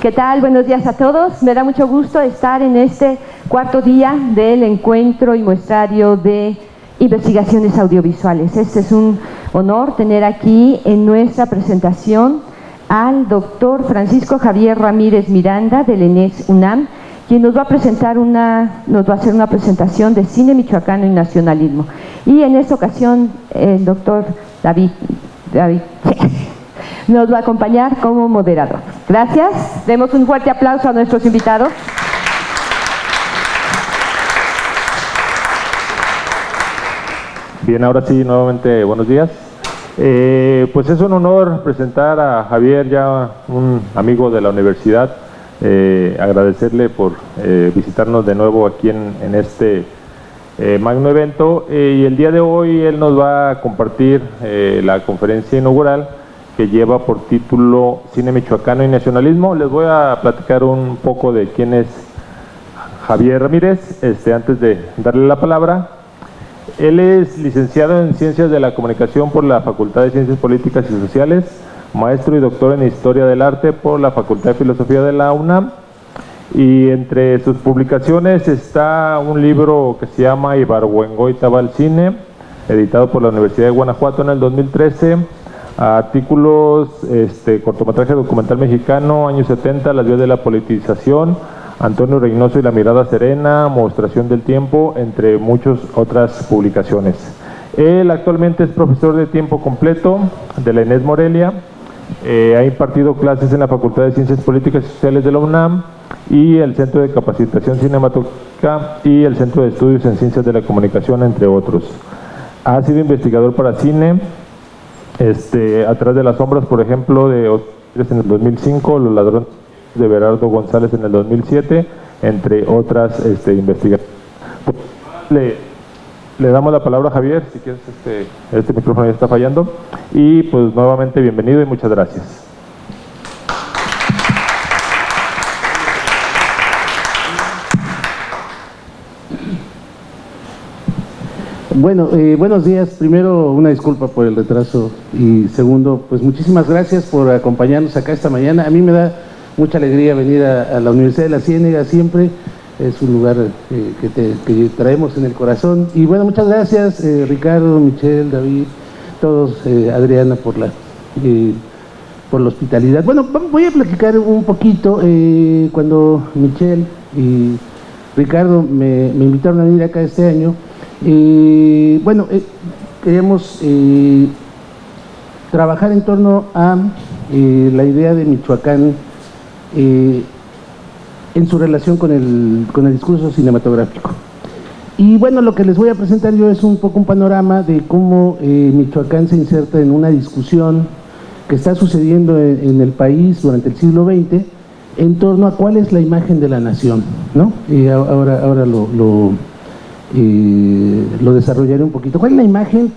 ¿Qué tal? Buenos días a todos. Me da mucho gusto estar en este cuarto día del encuentro y muestrario de investigaciones audiovisuales. Este es un honor tener aquí en nuestra presentación al doctor Francisco Javier Ramírez Miranda del ENES UNAM, quien nos va a hacer una presentación de cine michoacano y nacionalismo. Y en esta ocasión el doctor David nos va a acompañar como moderador. Gracias. Demos un fuerte aplauso a nuestros invitados. Bien, ahora sí, nuevamente buenos días. Pues es un honor presentar a Javier, ya un amigo de la universidad, agradecerle por visitarnos de nuevo aquí en este magno evento, y el día de hoy él nos va a compartir la conferencia inaugural que lleva por título Cine Michoacano y Nacionalismo. Les voy a platicar un poco de quién es Javier Ramírez, antes de darle la palabra. Él es licenciado en Ciencias de la Comunicación por la Facultad de Ciencias Políticas y Sociales, maestro y doctor en Historia del Arte por la Facultad de Filosofía de la UNAM, y entre sus publicaciones está un libro que se llama Ibargüengoitia va al cine, editado por la Universidad de Guanajuato en el 2013, artículos, cortometraje documental mexicano, años 70, Las vías de la politización, Antonio Reynoso y la mirada serena, Mostración del tiempo, entre muchas otras publicaciones. Él actualmente es profesor de tiempo completo de la ENES Morelia, ha impartido clases en la Facultad de Ciencias Políticas y Sociales de la UNAM y el Centro de Capacitación Cinematográfica y el Centro de Estudios en Ciencias de la Comunicación, entre otros. Ha sido investigador para cine, Atrás de las sombras, por ejemplo, de en el 2005, Los ladrones de Berardo González en el 2007, entre otras investigaciones. Le damos la palabra a Javier, si quieres, este micrófono ya está fallando, y pues nuevamente bienvenido y muchas gracias. Bueno, buenos días. Primero, una disculpa por el retraso, y segundo, pues muchísimas gracias por acompañarnos acá esta mañana. A mí me da mucha alegría venir a la Universidad de la Ciénega siempre. Es un lugar que traemos en el corazón. Y bueno, muchas gracias, Ricardo, Michelle, David, todos, Adriana, por la hospitalidad. Bueno, voy a platicar un poquito. Cuando Michelle y Ricardo me invitaron a venir acá este año, queríamos trabajar en torno a la idea de Michoacán en su relación con el discurso cinematográfico. Y bueno, lo que les voy a presentar yo es un poco un panorama de cómo Michoacán se inserta en una discusión que está sucediendo en el país durante el siglo XX en torno a cuál es la imagen de la nación, ¿no? Y ahora lo desarrollaré un poquito. ¿Cuál es la imagen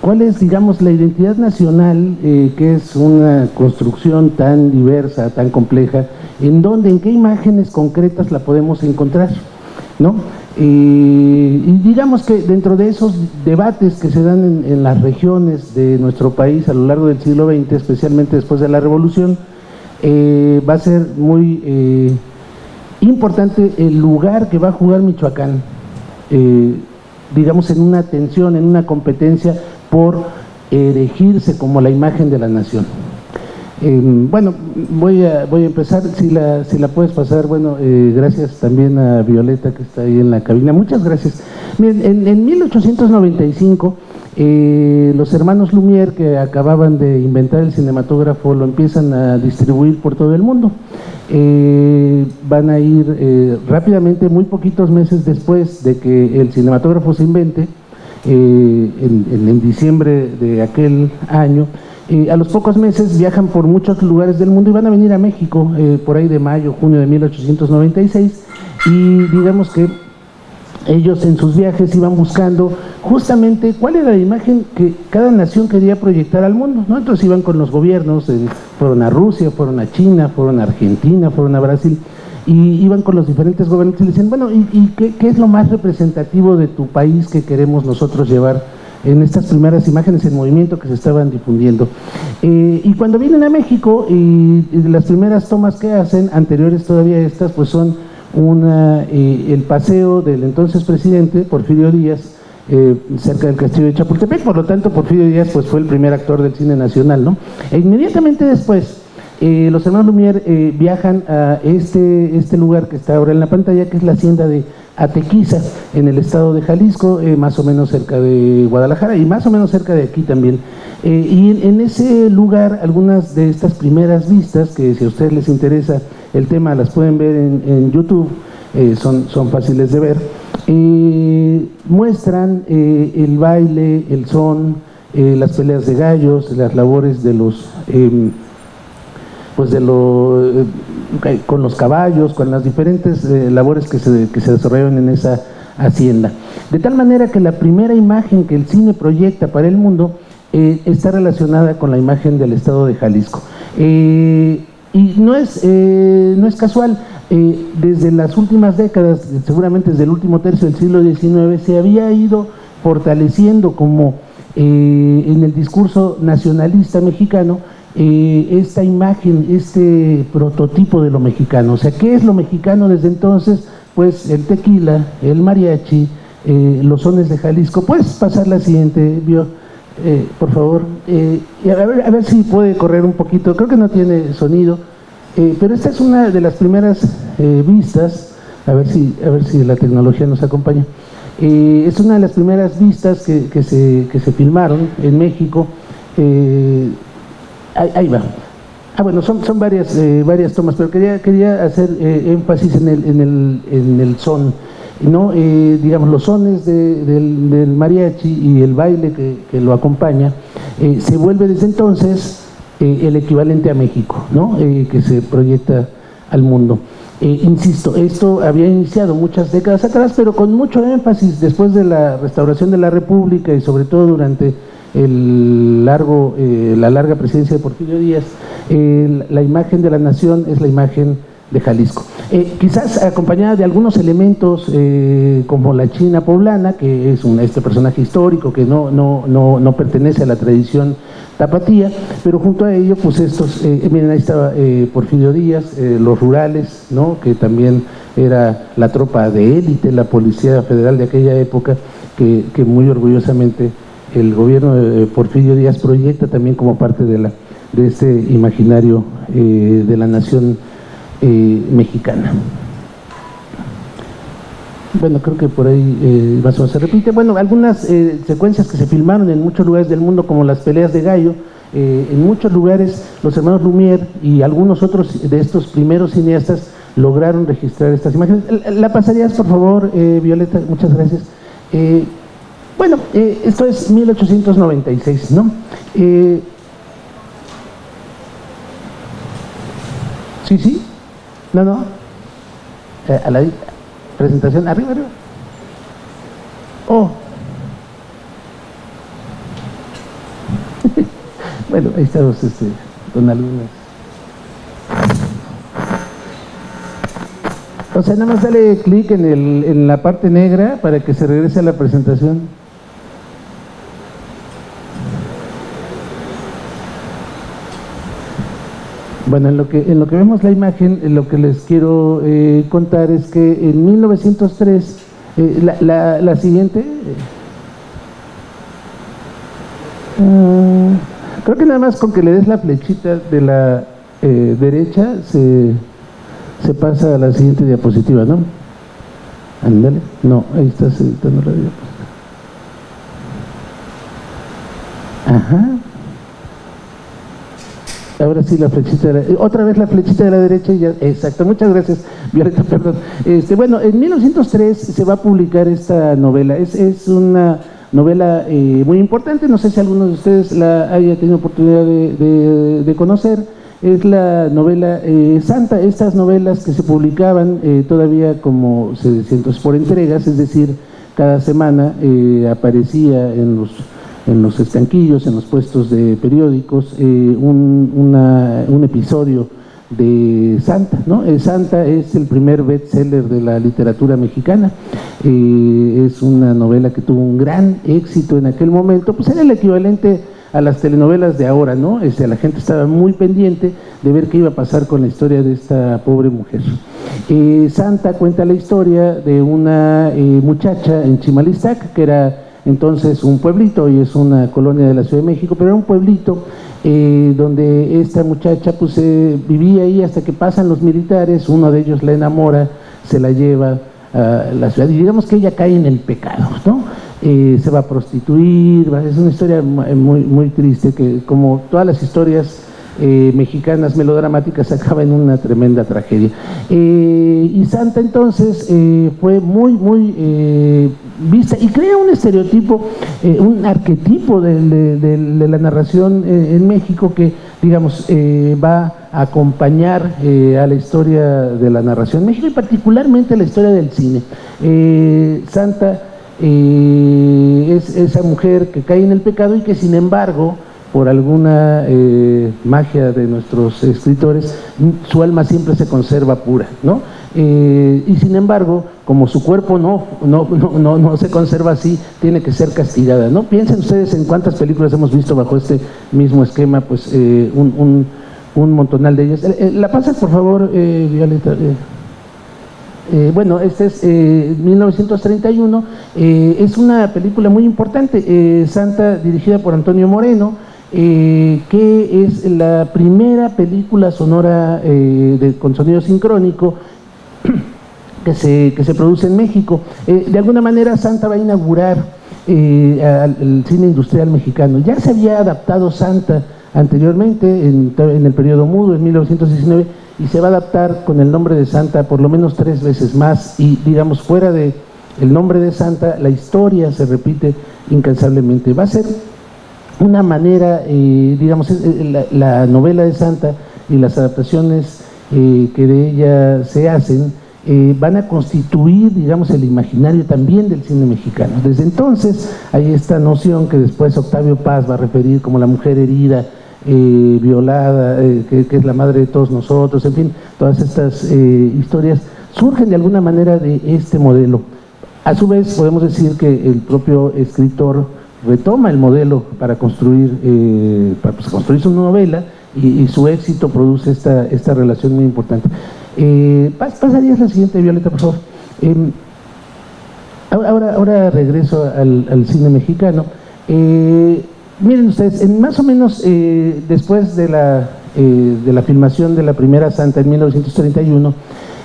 cuál es, digamos, la identidad nacional, que es una construcción tan diversa, tan compleja, en qué imágenes concretas la podemos encontrar, ¿no? Y digamos que dentro de esos debates que se dan en las regiones de nuestro país a lo largo del siglo XX, especialmente después de la Revolución, va a ser muy importante el lugar que va a jugar Michoacán, digamos, en una tensión, en una competencia por erigirse como la imagen de la nación. Bueno, voy a empezar, si la puedes pasar. Bueno, gracias también a Violeta, que está ahí en la cabina, muchas gracias. Miren, en 1895, los hermanos Lumière, que acababan de inventar el cinematógrafo, lo empiezan a distribuir por todo el mundo. Van a ir rápidamente, muy poquitos meses después de que el cinematógrafo se invente, en diciembre de aquel año, a los pocos meses viajan por muchos lugares del mundo y van a venir a México, por ahí de mayo, junio de 1896, y digamos que ellos en sus viajes iban buscando justamente cuál era la imagen que cada nación quería proyectar al mundo, ¿no? Entonces iban con los gobiernos, fueron a Rusia, fueron a China, fueron a Argentina, fueron a Brasil, y iban con los diferentes gobernantes y le decían, bueno, ¿y qué es lo más representativo de tu país que queremos nosotros llevar en estas primeras imágenes en movimiento que se estaban difundiendo. Y cuando vienen a México, y las primeras tomas que hacen, anteriores todavía a estas, pues son el paseo del entonces presidente Porfirio Díaz, cerca del castillo de Chapultepec. Por lo tanto, Porfirio Díaz pues fue el primer actor del cine nacional, ¿no? E inmediatamente después, los hermanos Lumière viajan a este lugar que está ahora en la pantalla, que es la hacienda de Atequiza, en el estado de Jalisco, más o menos cerca de Guadalajara y más o menos cerca de aquí también. Y en ese lugar, algunas de estas primeras vistas, que si a ustedes les interesa el tema, las pueden ver en YouTube, son fáciles de ver, muestran el baile, el son, las peleas de gallos, las labores de los con los caballos, con las diferentes labores que se desarrollaron en esa hacienda. De tal manera que la primera imagen que el cine proyecta para el mundo está relacionada con la imagen del estado de Jalisco. Y no es casual, desde las últimas décadas, seguramente desde el último tercio del siglo XIX, se había ido fortaleciendo como en el discurso nacionalista mexicano esta imagen, este prototipo de lo mexicano. O sea, ¿qué es lo mexicano desde entonces? Pues el tequila, el mariachi, los sones de Jalisco. ¿Puedes pasar la siguiente, Bio, por favor? Y a ver si puede correr un poquito. Creo que no tiene sonido, pero esta es una de las primeras vistas. A ver si la tecnología nos acompaña. Es una de las primeras vistas que se filmaron en México. Ahí va. Bueno, son varias tomas, pero quería hacer énfasis en el son, ¿no? Digamos, los sones del mariachi y el baile que lo acompaña, se vuelve desde entonces el equivalente a México, ¿no? Que se proyecta al mundo. Insisto, esto había iniciado muchas décadas atrás, pero con mucho énfasis después de la restauración de la República y sobre todo durante la larga presidencia de Porfirio Díaz. La imagen de la nación es la imagen de Jalisco, quizás acompañada de algunos elementos como la China poblana, que es este personaje histórico que no pertenece a la tradición tapatía, pero junto a ello pues miren, ahí estaba Porfirio Díaz, los rurales, ¿no? Que también era la tropa de élite, la Policía Federal de aquella época, que muy orgullosamente el gobierno de Porfirio Díaz proyecta también como parte de este imaginario de la nación mexicana. Bueno, creo que por ahí más o menos se repite. Bueno, algunas secuencias que se filmaron en muchos lugares del mundo, como las peleas de gallo, en muchos lugares los hermanos Lumière y algunos otros de estos primeros cineastas lograron registrar estas imágenes. ¿La pasarías, por favor, Violeta? Muchas gracias. Bueno, esto es 1896, ¿no? Sí, no, a la presentación, arriba. Oh. Bueno, ahí estamos con algunas. O sea, nada más dale clic en la parte negra para que se regrese a la presentación. Bueno, en lo que vemos la imagen, lo que les quiero contar es que en 1903, la siguiente, creo que nada más con que le des la flechita de la derecha se pasa a la siguiente diapositiva, ¿no? Ándale, no, ahí está editando la diapositiva. Ajá. Ahora sí la flechita otra vez la flechita de la derecha y ya, exacto, muchas gracias, Violeta, perdón. Bueno, en 1903 se va a publicar esta novela, es una novela muy importante, no sé si alguno de ustedes la haya tenido oportunidad de conocer. Es la novela Santa, estas novelas que se publicaban todavía, como se decía entonces, por entregas, es decir, cada semana aparecía en los estanquillos, en los puestos de periódicos, un episodio de Santa, ¿no? Santa es el primer bestseller de la literatura mexicana. Es una novela que tuvo un gran éxito en aquel momento, pues era el equivalente a las telenovelas de ahora, ¿no? La gente estaba muy pendiente de ver qué iba a pasar con la historia de esta pobre mujer. Santa cuenta la historia de una muchacha en Chimalistac, que era entonces un pueblito, y es una colonia de la Ciudad de México, pero era un pueblito donde esta muchacha pues vivía ahí hasta que pasan los militares, uno de ellos la enamora, se la lleva a la ciudad, y digamos que ella cae en el pecado, ¿no? Se va a prostituir, es una historia muy, muy triste, que como todas las historias mexicanas melodramáticas acaba en una tremenda tragedia. Y Santa entonces fue muy, muy vista y crea un estereotipo, un arquetipo de la narración en México que, digamos, va a acompañar a la historia de la narración en México y particularmente la historia del cine. Santa es esa mujer que cae en el pecado y que sin embargo, por alguna magia de nuestros escritores, su alma siempre se conserva pura, ¿no? Y sin embargo, como su cuerpo no se conserva así, tiene que ser castigada, ¿no? Piensen ustedes en cuántas películas hemos visto bajo este mismo esquema, pues un montonal de ellas. ¿La pasas, por favor, Violeta? Bueno, este es 1931, es una película muy importante, Santa, dirigida por Antonio Moreno, que es la primera película sonora con sonido sincrónico que se produce en México. De alguna manera Santa va a inaugurar al cine industrial mexicano. Ya se había adaptado Santa anteriormente en el periodo mudo, en 1919, y se va a adaptar con el nombre de Santa por lo menos 3 veces más, y digamos, fuera de el nombre de Santa, la historia se repite incansablemente. Va a ser una manera, digamos, la novela de Santa y las adaptaciones que de ella se hacen van a constituir, digamos, el imaginario también del cine mexicano. Desde entonces hay esta noción que después Octavio Paz va a referir como la mujer herida, violada, que es la madre de todos nosotros, en fin, todas estas historias surgen de alguna manera de este modelo. A su vez podemos decir que el propio escritor retoma el modelo para construir su novela, y su éxito produce esta relación muy importante. Pasarías la siguiente, Violeta, por favor. Ahora regreso al cine mexicano. Miren ustedes, más o menos después de la filmación de la primera Santa en 1931,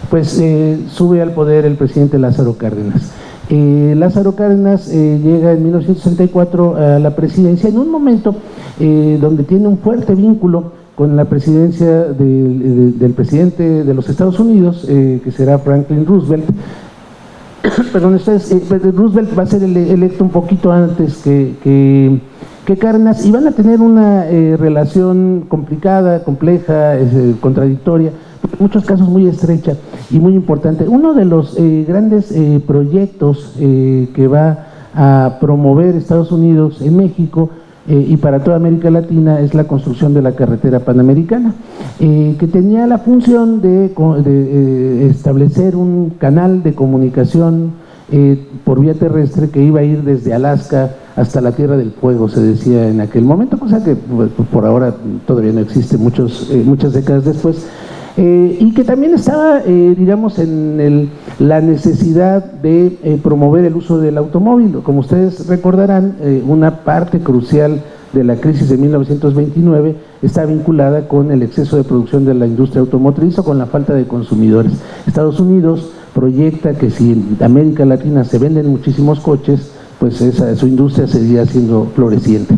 pues sube al poder el presidente Lázaro Cárdenas. Lázaro Cárdenas llega en 1964 a la presidencia en un momento donde tiene un fuerte vínculo con la presidencia del presidente de los Estados Unidos, que será Franklin Roosevelt. Perdón, Roosevelt va a ser electo un poquito antes que Cárdenas, y van a tener una relación complicada, compleja, contradictoria, en muchos casos muy estrecha y muy importante. Uno de los grandes proyectos que va a promover Estados Unidos en México y para toda América Latina es la construcción de la carretera panamericana, que tenía la función de establecer un canal de comunicación por vía terrestre que iba a ir desde Alaska hasta la Tierra del Fuego, se decía en aquel momento, cosa que por ahora todavía no existe muchas décadas después. Y que también estaba, digamos, en la necesidad de promover el uso del automóvil. Como ustedes recordarán, una parte crucial de la crisis de 1929 está vinculada con el exceso de producción de la industria automotriz o con la falta de consumidores. Estados Unidos proyecta que si en América Latina se venden muchísimos coches, pues su industria seguiría siendo floreciente.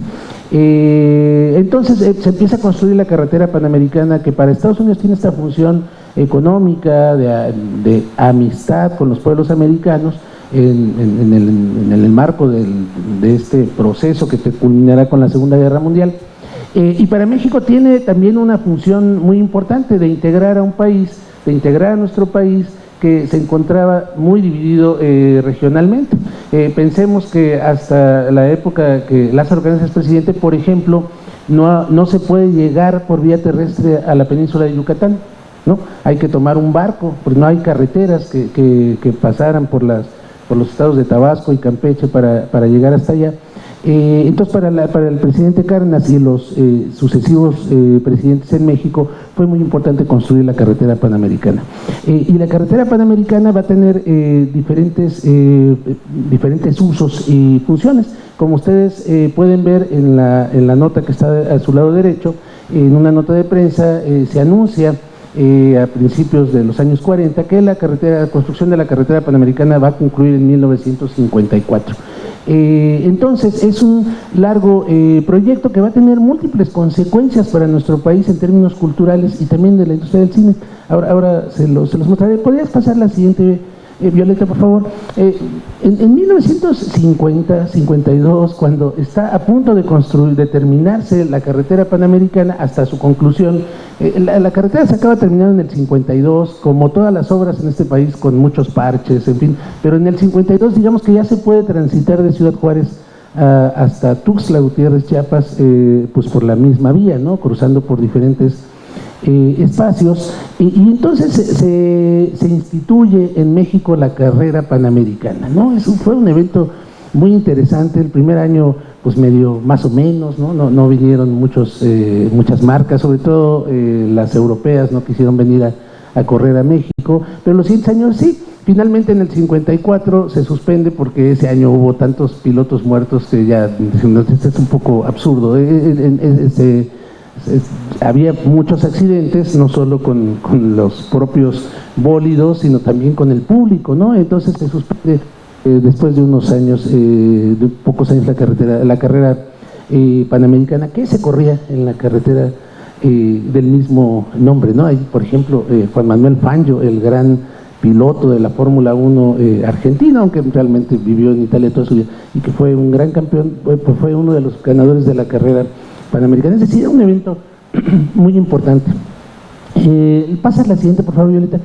Entonces se empieza a construir la carretera panamericana, que para Estados Unidos tiene esta función económica, de amistad con los pueblos americanos, en el marco de este proceso que culminará con la Segunda Guerra Mundial. Y para México tiene también una función muy importante de integrar a un país, de integrar a nuestro país, que se encontraba muy dividido regionalmente. Pensemos que hasta la época que Lázaro Cárdenas es presidente, por ejemplo, no se puede llegar por vía terrestre a la península de Yucatán, ¿no? Hay que tomar un barco, porque no hay carreteras que pasaran por por los estados de Tabasco y Campeche para llegar hasta allá. Entonces para el presidente Cárdenas y los sucesivos presidentes en México fue muy importante construir la carretera panamericana. Y la carretera panamericana va a tener diferentes usos y funciones. Como ustedes pueden ver en la nota que está a su lado derecho, en una nota de prensa se anuncia a principios de los años 40 que la construcción de la carretera panamericana va a concluir en 1954. Entonces es un largo proyecto que va a tener múltiples consecuencias para nuestro país en términos culturales y también de la industria del cine. Ahora se los mostraré. ¿Podrías pasar la siguiente, Violeta, por favor? En 1950-52, cuando está a punto de terminarse la carretera panamericana hasta su conclusión, la carretera se acaba terminando en el 52, como todas las obras en este país, con muchos parches, en fin, pero en el 52 digamos que ya se puede transitar de Ciudad Juárez hasta Tuxtla Gutiérrez, Chiapas, pues por la misma vía, ¿no? Cruzando por diferentes espacios, y entonces se instituye en México la carrera panamericana, ¿no? Eso fue un evento muy interesante. El primer año pues medio más o menos, no vinieron muchas marcas, sobre todo las europeas no quisieron venir a correr a México, pero los siguientes años sí. Finalmente en el 54 se suspende porque ese año hubo tantos pilotos muertos que ya es un poco absurdo. Había muchos accidentes, no solo con los propios bólidos, sino también con el público, ¿no? Entonces se suspende después de unos años, de pocos años, la carrera panamericana, que se corría en la carretera del mismo nombre, ¿no? Hay, por ejemplo, Juan Manuel Fangio, el gran piloto de la Fórmula 1 argentino, aunque realmente vivió en Italia toda su vida, y que fue un gran campeón, fue uno de los ganadores de la carrera panamericana. Es decir, era un evento muy importante. Pasa la siguiente, por favor, Violeta.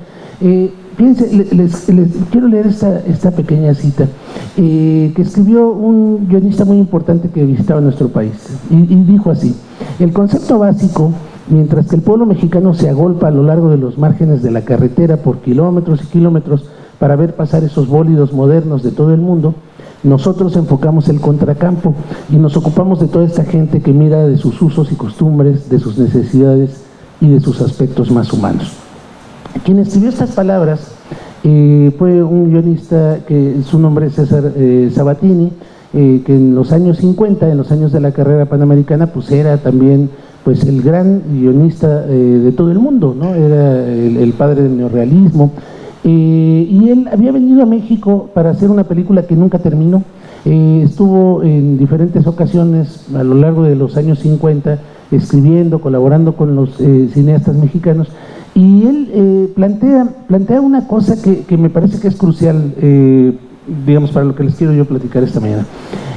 Fíjense, les quiero leer esta pequeña cita que escribió un guionista muy importante que visitaba nuestro país, y dijo así: el concepto básico, mientras que el pueblo mexicano se agolpa a lo largo de los márgenes de la carretera por kilómetros y kilómetros para ver pasar esos bólidos modernos de todo el mundo, nosotros enfocamos el contracampo y nos ocupamos de toda esta gente que mira de sus usos y costumbres, de sus necesidades y de sus aspectos más humanos. Quien escribió estas palabras fue un guionista que su nombre es César Sabatini, que en los años 50, en los años de la carrera panamericana, pues era también pues el gran guionista de todo el mundo, ¿no? Era el padre del neorrealismo. Y él había venido a México para hacer una película que nunca terminó. Estuvo en diferentes ocasiones a lo largo de los años 50 escribiendo, colaborando con los cineastas mexicanos, y él plantea una cosa que me parece que es crucial, digamos, para lo que les quiero yo platicar esta mañana.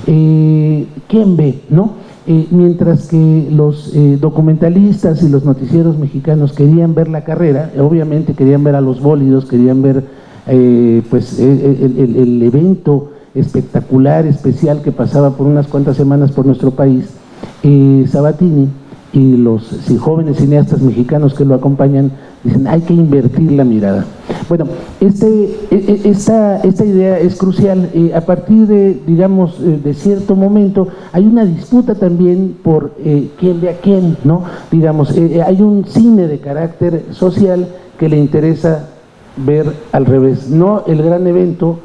¿Quién ve, no? Mientras que los documentalistas y los noticieros mexicanos querían ver la carrera, obviamente querían ver a los bólidos, querían ver pues el evento espectacular, especial, que pasaba por unas cuantas semanas por nuestro país, Sabatini y los jóvenes cineastas mexicanos que lo acompañan dicen: hay que invertir la mirada. Bueno, esta idea es crucial. A partir de, digamos, de cierto momento, hay una disputa también por quién ve a quién, ¿no? Digamos, hay un cine de carácter social que le interesa ver al revés, no el gran evento,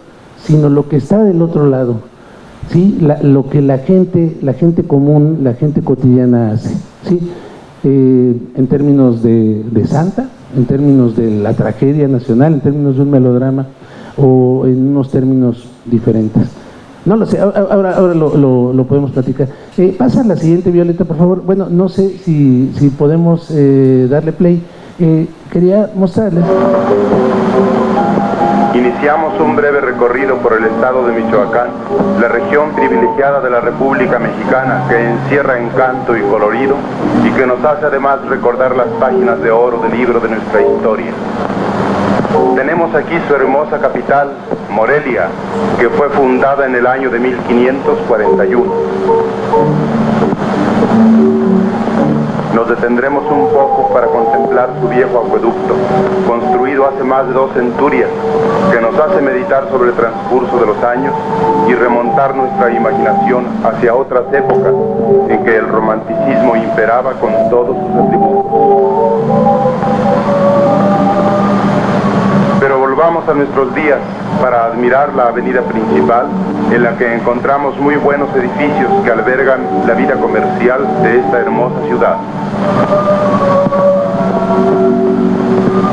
sino lo que está del otro lado, ¿sí? Lo que la gente común, la gente cotidiana hace, ¿sí? En términos de Santa, en términos de la tragedia nacional, en términos de un melodrama, o en unos términos diferentes. No lo sé, ahora lo podemos platicar. Pasa la siguiente, Violeta, por favor. Bueno, no sé si podemos darle play. Quería mostrarles. Iniciamos un breve recorrido por el estado de Michoacán, la región privilegiada de la República Mexicana, que encierra encanto y colorido y que nos hace además recordar las páginas de oro del libro de nuestra historia. Tenemos aquí su hermosa capital, Morelia, que fue fundada en el año de 1541. Nos detendremos un poco para contemplar su viejo acueducto, construido hace más de 2 centurias, que nos hace meditar sobre el transcurso de los años y remontar nuestra imaginación hacia otras épocas en que el romanticismo imperaba con todos sus atributos. Pero volvamos a nuestros días para admirar la avenida principal, en la que encontramos muy buenos edificios que albergan la vida comercial de esta hermosa ciudad.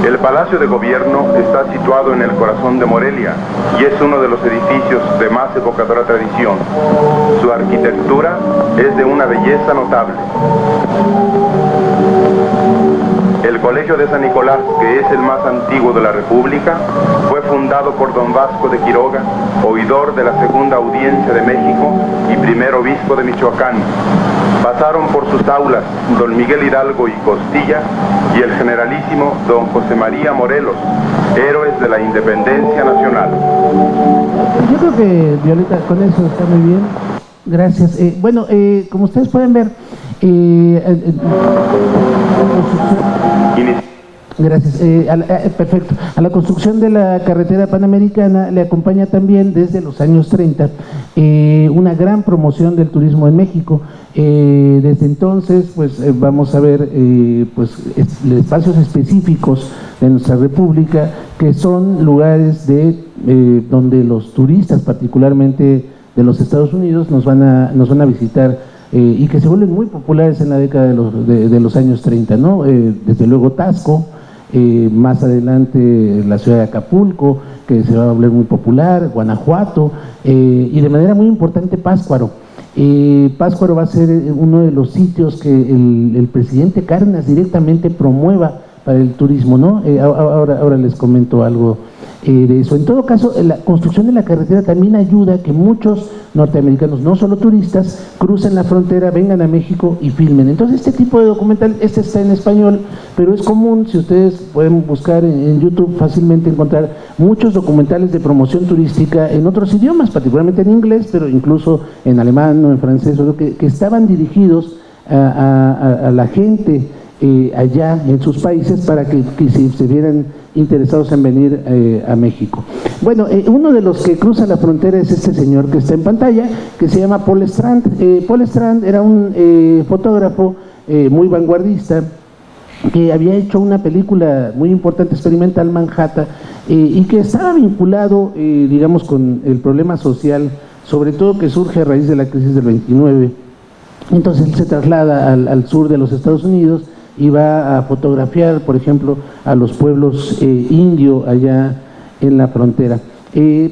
El Palacio de Gobierno está situado en el corazón de Morelia y es uno de los edificios de más evocadora tradición. Su arquitectura es de una belleza notable. El Colegio de San Nicolás, que es el más antiguo de la República, fue fundado por don Vasco de Quiroga, oidor de la Segunda Audiencia de México y primer obispo de Michoacán. Pasaron por sus aulas don Miguel Hidalgo y Costilla y el generalísimo don José María Morelos, héroes de la independencia nacional. Yo creo que, Violeta, con eso está muy bien. Gracias. Bueno, como ustedes pueden ver, gracias. Perfecto. A la construcción de la carretera panamericana le acompaña también desde los años 30 una gran promoción del turismo en México. Desde entonces, pues vamos a ver pues espacios específicos de nuestra república que son lugares donde los turistas, particularmente de los Estados Unidos, nos van a visitar y que se vuelven muy populares en la década de los años 30, ¿no? Desde luego Taxco, más adelante la ciudad de Acapulco, que se va a volver muy popular, Guanajuato, y de manera muy importante Pátzcuaro. Pátzcuaro va a ser uno de los sitios que el presidente Cárdenas directamente promueva para el turismo, ¿no? Ahora les comento algo de eso. En todo caso, la construcción de la carretera también ayuda a que muchos norteamericanos, no solo turistas, crucen la frontera, vengan a México y filmen. Entonces este tipo de documental, este está en español, pero es común, si ustedes pueden buscar en YouTube, fácilmente encontrar muchos documentales de promoción turística en otros idiomas, particularmente en inglés, pero incluso en alemán o en francés, que estaban dirigidos a la gente allá en sus países para que si se vieran interesados en venir a México. Bueno, uno de los que cruza la frontera es este señor que está en pantalla, que se llama Paul Strand. Paul Strand era un fotógrafo muy vanguardista, que había hecho una película muy importante, experimental, Manhattan, y que estaba vinculado, digamos, con el problema social, sobre todo que surge a raíz de la crisis del 29. Entonces él se traslada al sur de los Estados Unidos y va a fotografiar, por ejemplo, a los pueblos indio allá en la frontera.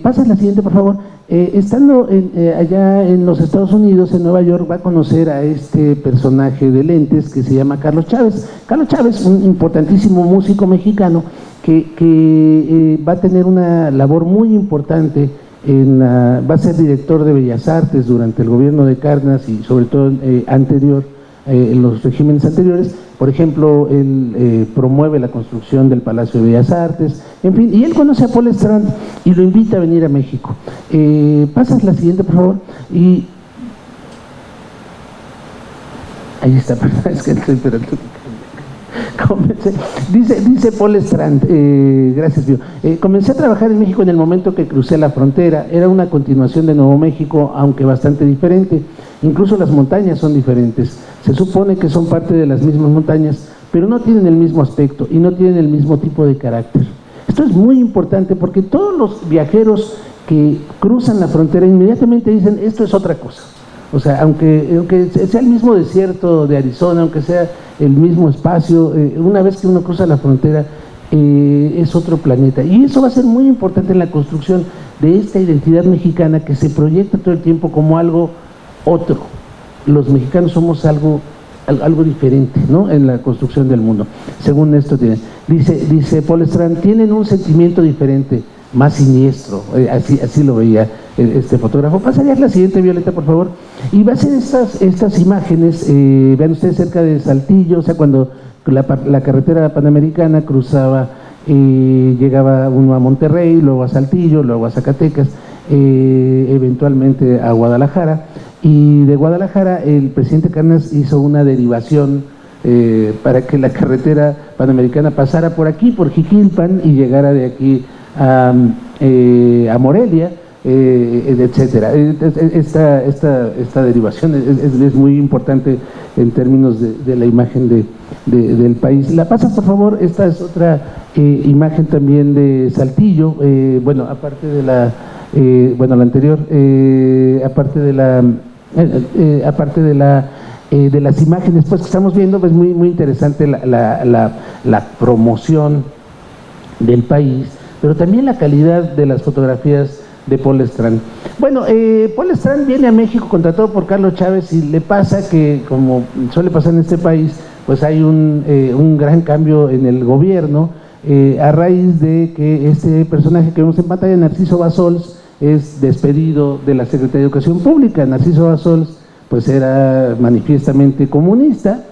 Pasa la siguiente, por favor. Estando allá en los Estados Unidos, en Nueva York, va a conocer a este personaje de lentes que se llama Carlos Chávez. Carlos Chávez, un importantísimo músico mexicano que va a tener una labor muy importante, va a ser director de Bellas Artes durante el gobierno de Cárdenas y sobre todo en los regímenes anteriores. Por ejemplo, él promueve la construcción del Palacio de Bellas Artes, en fin, y él conoce a Paul Strand y lo invita a venir a México. Pasas la siguiente, por favor. Y ahí está, perdón, es que estoy esperando. Dice Paul Strand, gracias, Bio. Comencé a trabajar en México en el momento que crucé la frontera. Era una continuación de Nuevo México, aunque bastante diferente. Incluso las montañas son diferentes. Se supone que son parte de las mismas montañas, pero no tienen el mismo aspecto y no tienen el mismo tipo de carácter. Esto es muy importante porque todos los viajeros que cruzan la frontera inmediatamente dicen, esto es otra cosa. O sea, aunque sea el mismo desierto de Arizona, aunque sea el mismo espacio, una vez que uno cruza la frontera, es otro planeta. Y eso va a ser muy importante en la construcción de esta identidad mexicana que se proyecta todo el tiempo como algo otro. Los mexicanos somos algo diferente, ¿no?, en la construcción del mundo. Según esto dice Paul Strand, tienen un sentimiento diferente, más siniestro, así lo veía este fotógrafo. Pasaría la siguiente, Violeta, por favor. Y va a ser estas imágenes, vean ustedes, cerca de Saltillo, o sea, cuando la carretera panamericana cruzaba, llegaba uno a Monterrey, luego a Saltillo, luego a Zacatecas, eventualmente a Guadalajara, y de Guadalajara el presidente Cárdenas hizo una derivación para que la carretera panamericana pasara por aquí, por Jiquilpan, y llegara de aquí a Morelia, etcétera. Esta derivación es muy importante en términos de la imagen del país. ¿La pasas, por favor? Esta es otra imagen también de Saltillo, bueno, aparte de la, bueno, la anterior, aparte de las imágenes pues que estamos viendo, pues muy interesante la promoción del país, pero también la calidad de las fotografías de Paul Strand. Bueno, Paul Strand viene a México contratado por Carlos Chávez, y le pasa que, como suele pasar en este país, pues hay un gran cambio en el gobierno, a raíz de que este personaje que vemos en pantalla, Narciso Bassols, es despedido de la Secretaría de Educación Pública. Narciso Bassols pues era manifiestamente comunista,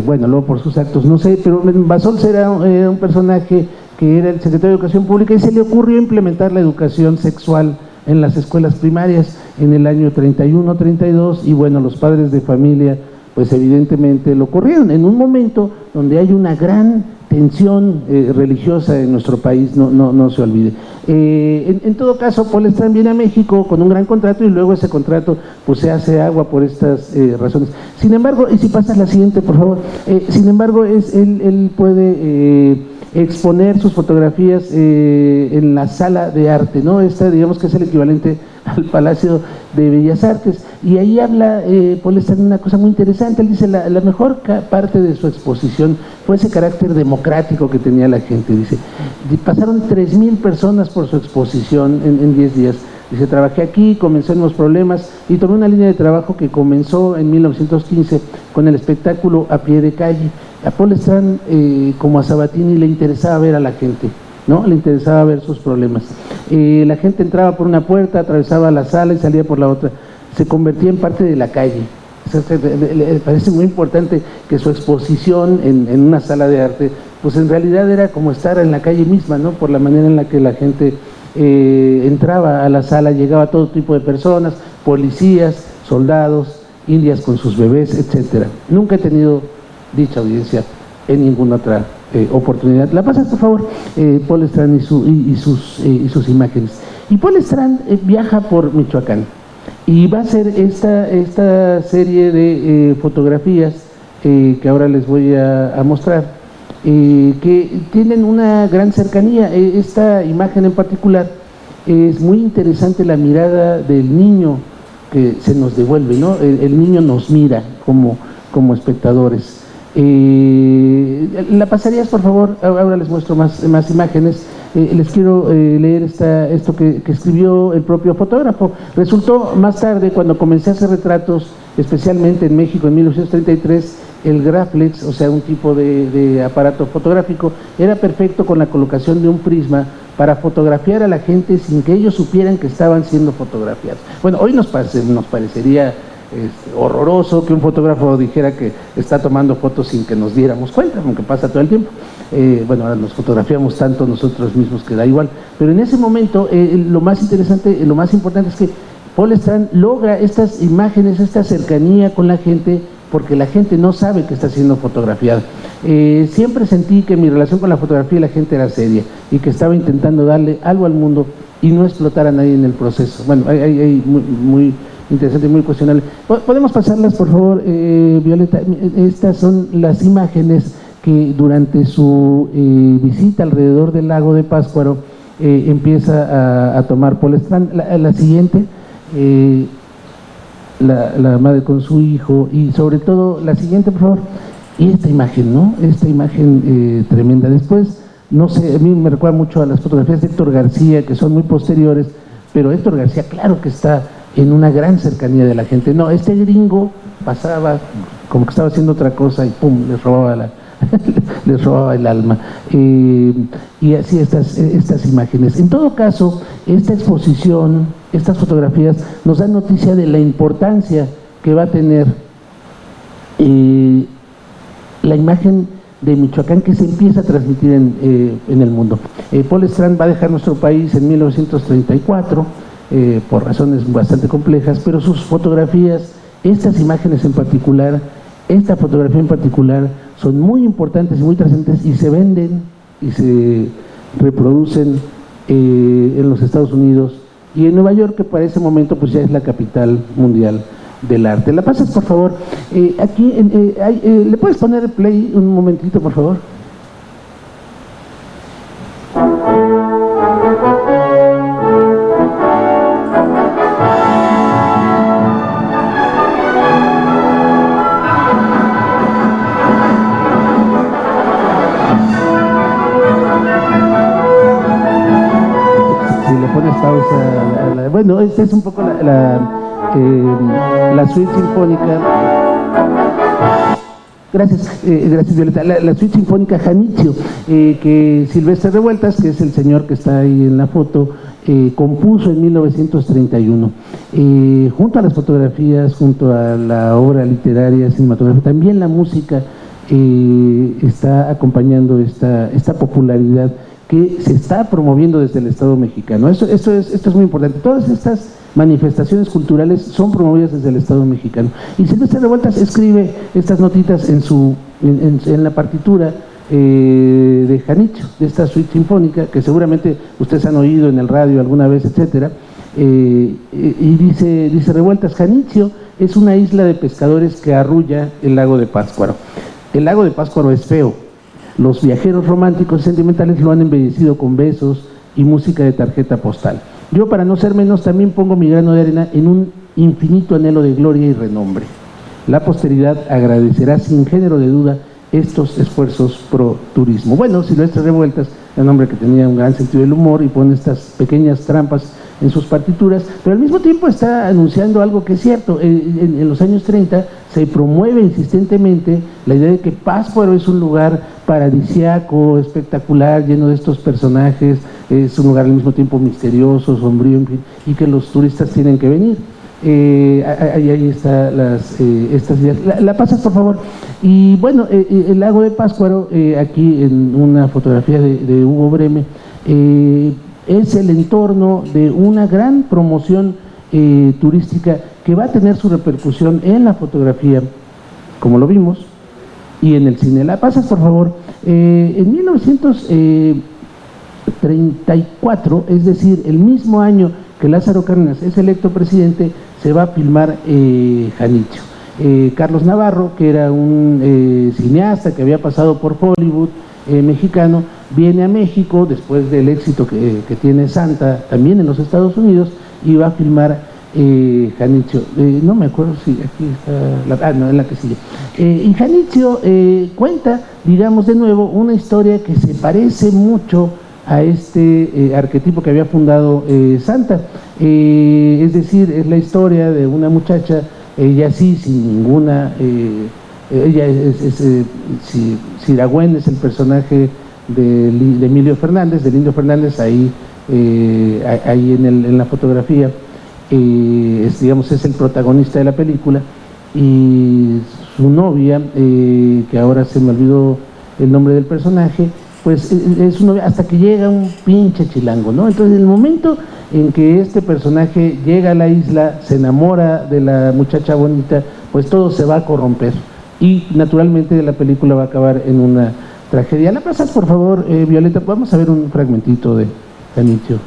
bueno, luego por sus actos no sé, pero Bassols era un personaje que era el secretario de Educación Pública, y se le ocurrió implementar la educación sexual en las escuelas primarias en el año 31-32, y bueno, los padres de familia pues evidentemente lo corrieron en un momento donde hay una gran tensión religiosa en nuestro país, no se olvide. En todo caso, Paul Strand viene a México con un gran contrato, y luego ese contrato pues se hace agua por estas razones. Sin embargo, y si pasas la siguiente, por favor, sin embargo, él puede exponer sus fotografías en la sala de arte, ¿no? Esta, digamos que es el equivalente al Palacio de Bellas Artes, y ahí habla Paul Strand de una cosa muy interesante. Él dice, la mejor parte de su exposición fue ese carácter democrático que tenía la gente. Dice, pasaron 3,000 personas por su exposición en 10 días. Dice, trabajé aquí, comencé en los problemas, y tomé una línea de trabajo que comenzó en 1915 con el espectáculo a pie de calle. A Paul Strand, como a Sabatini, le interesaba ver a la gente, ¿no? Le interesaba ver sus problemas. La gente entraba por una puerta, atravesaba la sala y salía por la otra. Se convertía en parte de la calle. Le parece muy importante que su exposición en una sala de arte, pues en realidad era como estar en la calle misma, ¿no? Por la manera en la que la gente entraba a la sala, llegaba todo tipo de personas, policías, soldados, indias con sus bebés, etcétera. Nunca he tenido dicha audiencia en ninguna otra oportunidad. ¿La pasas, por favor? Paul Strand y sus imágenes. Y Paul Strand viaja por Michoacán, y va a hacer esta serie de fotografías que ahora les voy a mostrar, que tienen una gran cercanía. Esta imagen en particular es muy interesante, la mirada del niño que se nos devuelve, ¿no? El niño nos mira como espectadores. ¿La pasarías, por favor? Ahora les muestro más imágenes. Les quiero leer esto que escribió el propio fotógrafo. Resultó más tarde, cuando comencé a hacer retratos, especialmente en México en 1933, el Graflex, o sea, un tipo de aparato fotográfico, era perfecto con la colocación de un prisma para fotografiar a la gente sin que ellos supieran que estaban siendo fotografiados. Bueno, hoy nos parecería horroroso que un fotógrafo dijera que está tomando fotos sin que nos diéramos cuenta, aunque pasa todo el tiempo. Bueno, ahora nos fotografiamos tanto nosotros mismos que da igual, pero en ese momento lo más interesante, lo más importante es que Paul Strand logra estas imágenes, esta cercanía con la gente, porque la gente no sabe que está siendo fotografiada. Siempre sentí que mi relación con la fotografía y la gente era seria, y que estaba intentando darle algo al mundo y no explotar a nadie en el proceso. Bueno, hay muy interesante y muy cuestionable. ¿Podemos pasarlas, por favor, Violeta? Estas son las imágenes que durante su visita alrededor del lago de Pátzcuaro empieza a tomar Paul Strand. La siguiente, la madre con su hijo, y sobre todo la siguiente, por favor, y esta imagen, ¿no? Esta imagen tremenda. Después, no sé, a mí me recuerda mucho a las fotografías de Héctor García, que son muy posteriores, pero Héctor García, claro que está en una gran cercanía de la gente. No, este gringo pasaba como que estaba haciendo otra cosa y pum, les robaba el alma. Y así estas imágenes. En todo caso, esta exposición, estas fotografías nos dan noticia de la importancia que va a tener la imagen de Michoacán, que se empieza a transmitir en el mundo. Paul Strand va a dejar nuestro país en 1934 por razones bastante complejas, pero sus fotografías, estas imágenes en particular, esta fotografía en particular son muy importantes y muy trascendentes y se venden y se reproducen en los Estados Unidos y en Nueva York, que para ese momento pues ya es la capital mundial del arte. ¿La pasas, por favor? Aquí, ¿le puedes poner play un momentito, por favor? Si le pones pausa, bueno, esta es un poco la suite sinfónica. Gracias, gracias Violeta. La suite sinfónica Janitzio, que Silvestre Revueltas, que es el señor que está ahí en la foto, compuso en 1931. Junto a las fotografías, junto a la obra literaria, cinematográfica, también la música está acompañando esta popularidad que se está promoviendo desde el Estado mexicano. Esto es muy importante. Todas estas manifestaciones culturales son promovidas desde el Estado mexicano. Y Silvestre Revueltas escribe estas notitas en la partitura de Janitzio, de esta suite sinfónica, que seguramente ustedes han oído en el radio alguna vez, etcétera. Y dice Revueltas: Janitzio es una isla de pescadores que arrulla el lago de Pátzcuaro. El lago de Pátzcuaro es feo. Los viajeros románticos y sentimentales lo han embellecido con besos y música de tarjeta postal. Yo, para no ser menos, también pongo mi grano de arena en un infinito anhelo de gloria y renombre. La posteridad agradecerá sin género de duda estos esfuerzos pro turismo. Bueno, Silvestre Revueltas era un hombre que tenía un gran sentido del humor y pone estas pequeñas trampas en sus partituras, pero al mismo tiempo está anunciando algo que es cierto. En los años 30 se promueve insistentemente la idea de que Pátzcuaro es un lugar paradisiaco, espectacular, lleno de estos personajes, es un lugar al mismo tiempo misterioso, sombrío, en fin, y que los turistas tienen que venir. Ahí están estas ideas. La pasas, por favor. Y bueno, el lago de Pátzcuaro, aquí en una fotografía de Hugo Breme, es el entorno de una gran promoción turística que va a tener su repercusión en la fotografía, como lo vimos, y en el cine. La pasas, por favor. En 1934, es decir, el mismo año que Lázaro Cárdenas es electo presidente, se va a filmar Janitzio. Carlos Navarro, que era un cineasta que había pasado por Hollywood mexicano, viene a México después del éxito que tiene Santa, también en los Estados Unidos, y va a filmar Janitzio. No me acuerdo si aquí está, no, en la que sigue. Y Janitzio cuenta, digamos de nuevo, una historia que se parece mucho a este arquetipo que había fundado Santa. Es decir, es la historia de una muchacha, ella sí, sin ninguna, ella Siragüen es el personaje de Emilio Fernández, del Indio Fernández, ahí en la fotografía, digamos, es el protagonista de la película, y su novia, que ahora se me olvidó el nombre del personaje, pues es su novia, hasta que llega un pinche chilango, ¿no? Entonces, en el momento en que este personaje llega a la isla, se enamora de la muchacha bonita, pues todo se va a corromper, y naturalmente la película va a acabar en una tragedia. ¿La pasas, por favor, Violeta? Vamos a ver un fragmentito de Janitzio.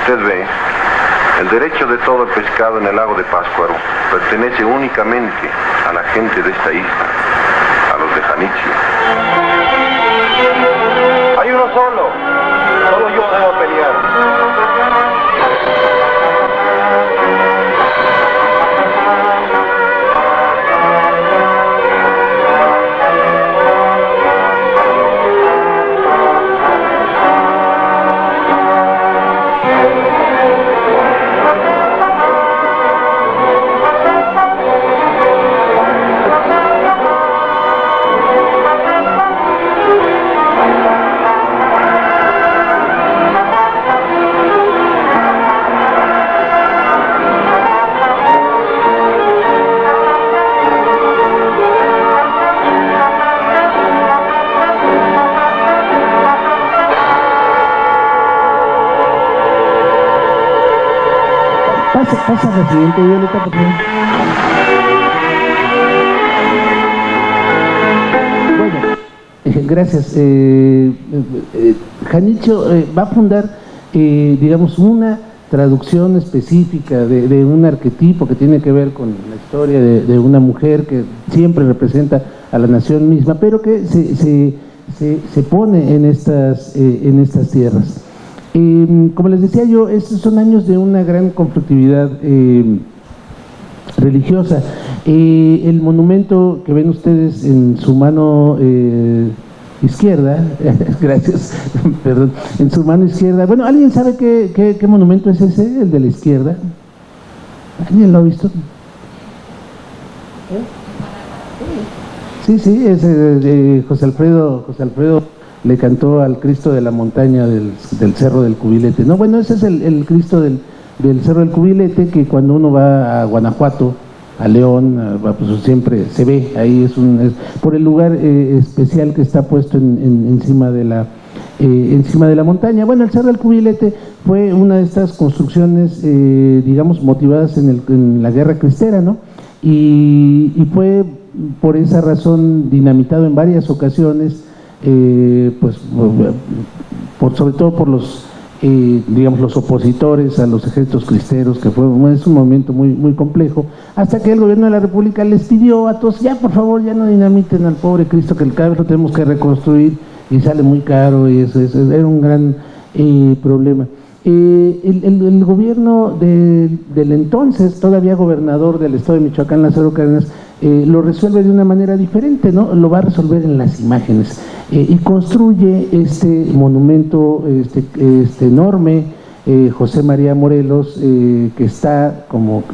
Usted ve, el derecho de todo el pescado en el lago de Pátzcuaro pertenece únicamente a la gente de esta isla, a los de Janitzio. Hay uno solo yo debo pelear. Pasa la siguiente, Violeta, por favor. Bueno, gracias. Janitzio va a fundar, digamos, una traducción específica de un arquetipo que tiene que ver con la historia de una mujer que siempre representa a la nación misma, pero que se pone en estas tierras. Como les decía yo, estos son años de una gran conflictividad religiosa. El monumento que ven ustedes en su mano izquierda, gracias, perdón, en su mano izquierda, bueno, ¿alguien sabe qué monumento es ese, el de la izquierda? ¿Alguien lo ha visto? Sí, es de José Alfredo le cantó al Cristo de la montaña del Cerro del Cubilete. No, bueno, ese es el Cristo del Cerro del Cubilete, que cuando uno va a Guanajuato, a León, pues siempre se ve, ahí es por el lugar especial que está puesto encima de la montaña. Bueno, el Cerro del Cubilete fue una de estas construcciones, digamos, motivadas en la Guerra Cristera, ¿no? Y fue por esa razón dinamitado en varias ocasiones, pues sobre todo por los digamos, los opositores a los ejércitos cristeros, que es un momento muy complejo, hasta que el gobierno de la República les pidió a todos, ya por favor, ya no dinamiten al pobre Cristo, que cada vez lo tenemos que reconstruir y sale muy caro, y eso era un gran problema. El gobierno del entonces, todavía gobernador del estado de Michoacán, Lázaro Cárdenas, lo resuelve de una manera diferente, ¿no? Lo va a resolver en las imágenes, y construye este monumento enorme, José María Morelos, que está como,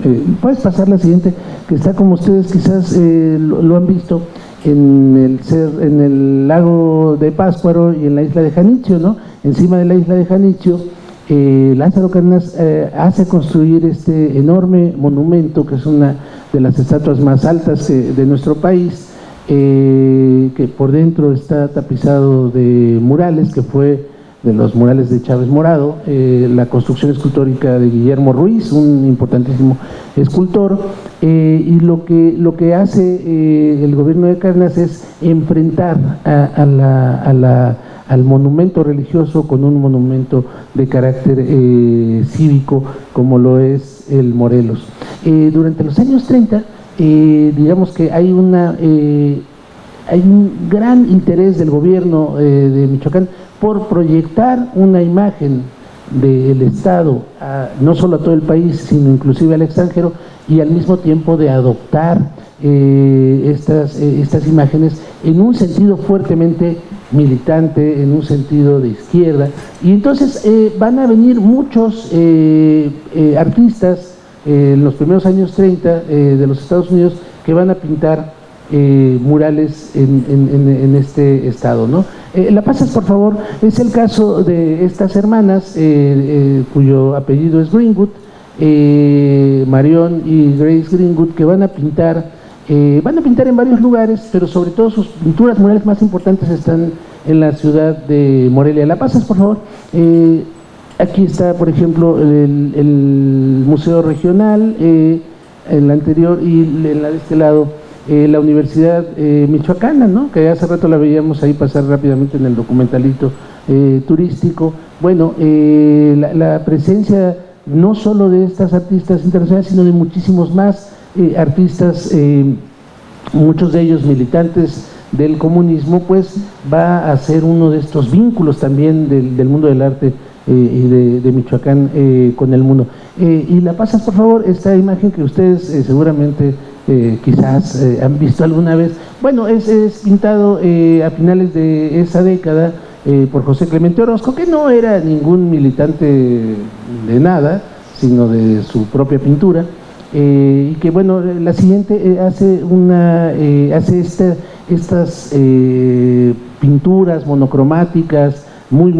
puedes pasar la siguiente, que está como ustedes quizás lo han visto en el lago de Pátzcuaro y en la isla de Janitzio, ¿no? Encima de la isla de Janitzio, Lázaro Cárdenas hace construir este enorme monumento, que es una de las estatuas más altas de nuestro país, que por dentro está tapizado de murales, que fue de los murales de Chávez Morado, la construcción escultórica de Guillermo Ruiz, un importantísimo escultor, y lo que hace el gobierno de Cárdenas es enfrentar al monumento religioso con un monumento de carácter cívico, como lo es el Morelos. Durante los años 30, digamos que hay un gran interés del gobierno de Michoacán por proyectar una imagen del Estado, no solo a todo el país, sino inclusive al extranjero, y al mismo tiempo de adoptar estas imágenes en un sentido fuertemente militante, en un sentido de izquierda. Y entonces van a venir muchos artistas en los primeros años 30 de los Estados Unidos, que van a pintar murales en este estado, ¿no? ¿La pasas, por favor? Es el caso de estas hermanas, cuyo apellido es Greenwood, Marion y Grace Greenwood, que van a pintar en varios lugares, pero sobre todo sus pinturas murales más importantes están en la ciudad de Morelia. ¿La pasas, por favor? Aquí está, por ejemplo, el Museo Regional, en la anterior, y en la de este lado, la Universidad Michoacana, ¿no? Que hace rato la veíamos ahí pasar rápidamente en el documentalito turístico. Bueno, la presencia no solo de estas artistas internacionales, sino de muchísimos más artistas, muchos de ellos militantes del comunismo, pues va a ser uno de estos vínculos también del mundo del arte y de Michoacán con el mundo. Y la pasas, por favor, esta imagen que ustedes seguramente quizás han visto alguna vez. Bueno, es pintado a finales de esa década por José Clemente Orozco, que no era ningún militante de nada, sino de su propia pintura, y que, bueno, la siguiente hace estas pinturas monocromáticas muy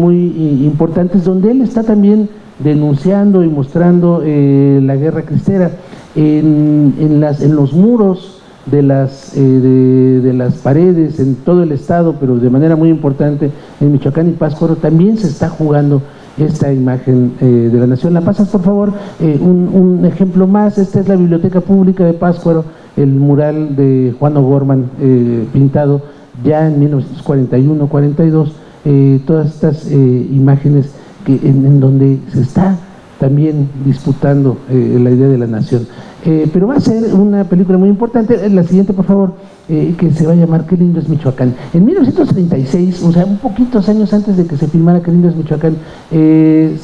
importantes, donde él está también denunciando y mostrando la guerra cristera en los muros de las paredes en todo el estado, pero de manera muy importante en Michoacán y Pátzcuaro. También se está jugando esta imagen de la nación. ¿La pasas, por favor? Un ejemplo más, esta es la Biblioteca Pública de Pátzcuaro, el mural de Juan O'Gorman, pintado ya en 1941-42, todas estas imágenes en donde se está también disputando la idea de la nación. Pero va a ser una película muy importante, la siguiente por favor, que se va a llamar Qué lindo es Michoacán. En 1936, o sea, un poquitos años antes de que se filmara Qué lindo es Michoacán, en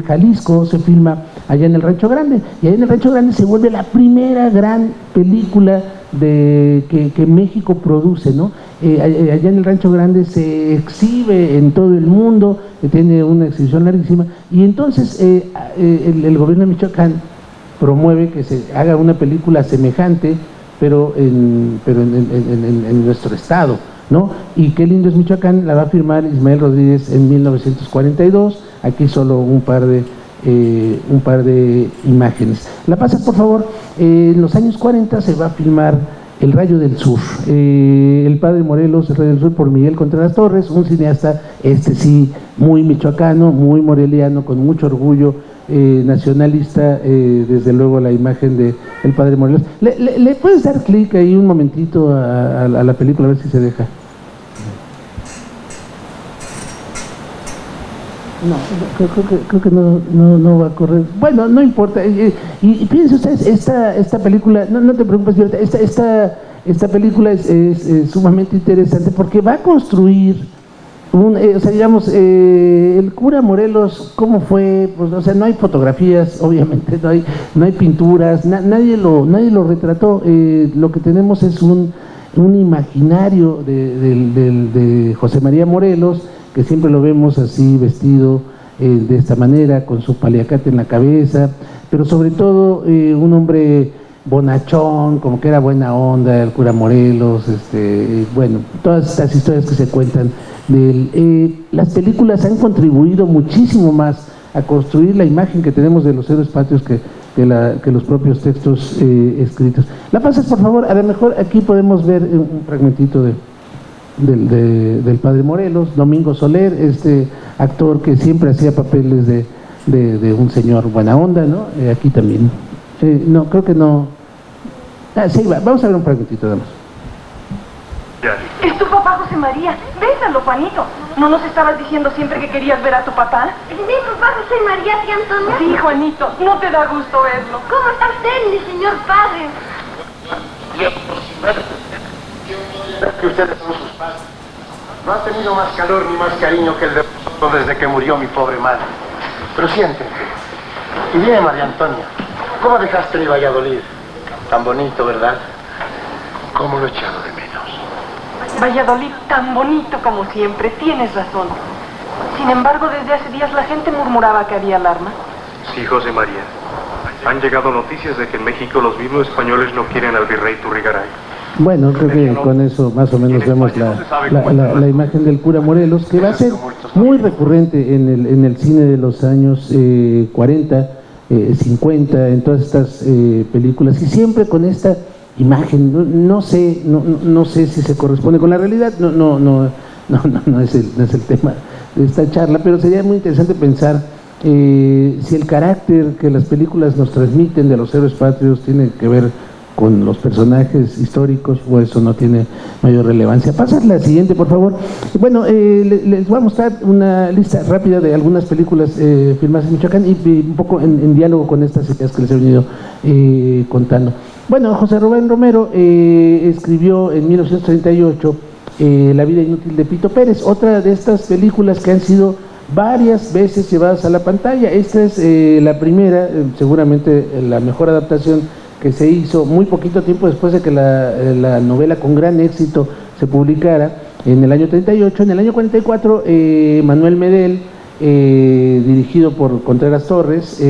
Jalisco se filma allá en el Rancho Grande, y allá en el Rancho Grande se vuelve la primera gran película que México produce, ¿no? Allá en el Rancho Grande se exhibe en todo el mundo, tiene una exhibición larguísima, y entonces el gobierno de Michoacán promueve que se haga una película semejante, pero en nuestro estado, ¿no? Y Qué lindo es Michoacán la va a firmar Ismael Rodríguez en 1942, aquí solo un par de imágenes. ¿La pasas, por favor? En los años 40 se va a filmar El Rayo del Sur, El Padre Morelos, El Rayo del Sur, por Miguel Contreras Torres, un cineasta, sí, muy michoacano, muy moreliano, con mucho orgullo nacionalista, desde luego la imagen de El Padre Morelos. ¿Le puedes dar clic ahí un momentito a la película, a ver si se deja? No, creo que no va a correr. Bueno, no importa. Y fíjense ustedes, esta película, no te preocupes, Violeta, esta película es sumamente interesante porque va a construir o sea, digamos, el cura Morelos, ¿cómo fue? Pues, o sea, no hay fotografías, obviamente, no hay pinturas, nadie lo retrató. Lo que tenemos es un imaginario de José María Morelos, que siempre lo vemos así vestido de esta manera, con su paliacate en la cabeza, pero sobre todo un hombre bonachón, como que era buena onda, el cura Morelos, bueno, todas estas historias que se cuentan de él. Las películas han contribuido muchísimo más a construir la imagen que tenemos de los héroes patrios que los propios textos escritos. ¿La pasas, por favor? A lo mejor aquí podemos ver un fragmentito del Padre Morelos, Domingo Soler, este actor que siempre hacía papeles de un señor buena onda, ¿no? Aquí también. No, creo que no. Sí, vamos a ver un fragmentito, nada más. Es tu papá, José María. Bésalo, Juanito. ¿No nos estabas diciendo siempre que querías ver a tu papá? ¿Es mi papá, José María, tía Antonia? Sí, Juanito. No te da gusto verlo. ¿Cómo está usted, mi señor padre? Que ustedes son sus padres. No ha tenido más calor ni más cariño que el de desde que murió mi pobre madre. Pero siéntense. Y dime, María Antonia, ¿cómo dejaste mi Valladolid? Tan bonito, ¿verdad? ¿Cómo lo he echado de menos? Valladolid, tan bonito como siempre. Tienes razón. Sin embargo, desde hace días la gente murmuraba que había alarma. Sí, José María. Han llegado noticias de que en México los mismos españoles no quieren al virrey Turrigaray. Bueno, creo que con eso más o menos vemos la imagen del cura Morelos, que va a ser muy recurrente en el cine de los años 40, 50, en todas estas películas, y siempre con esta imagen. No sé si se corresponde con la realidad, no es el tema de esta charla, pero sería muy interesante pensar si el carácter que las películas nos transmiten de los héroes patrios tiene que ver con los personajes históricos, o eso no tiene mayor relevancia. Pasas la siguiente, por favor. Bueno, les voy a mostrar una lista rápida de algunas películas filmadas en Michoacán y un poco en diálogo con estas ideas que les he venido contando. Bueno, José Rubén Romero escribió en 1938 La vida inútil de Pito Pérez, otra de estas películas que han sido varias veces llevadas a la pantalla. Esta es la primera, seguramente la mejor adaptación que se hizo muy poquito tiempo después de que la novela con gran éxito se publicara en el año 38. En el año 44, Manuel Medel, dirigido por Contreras Torres,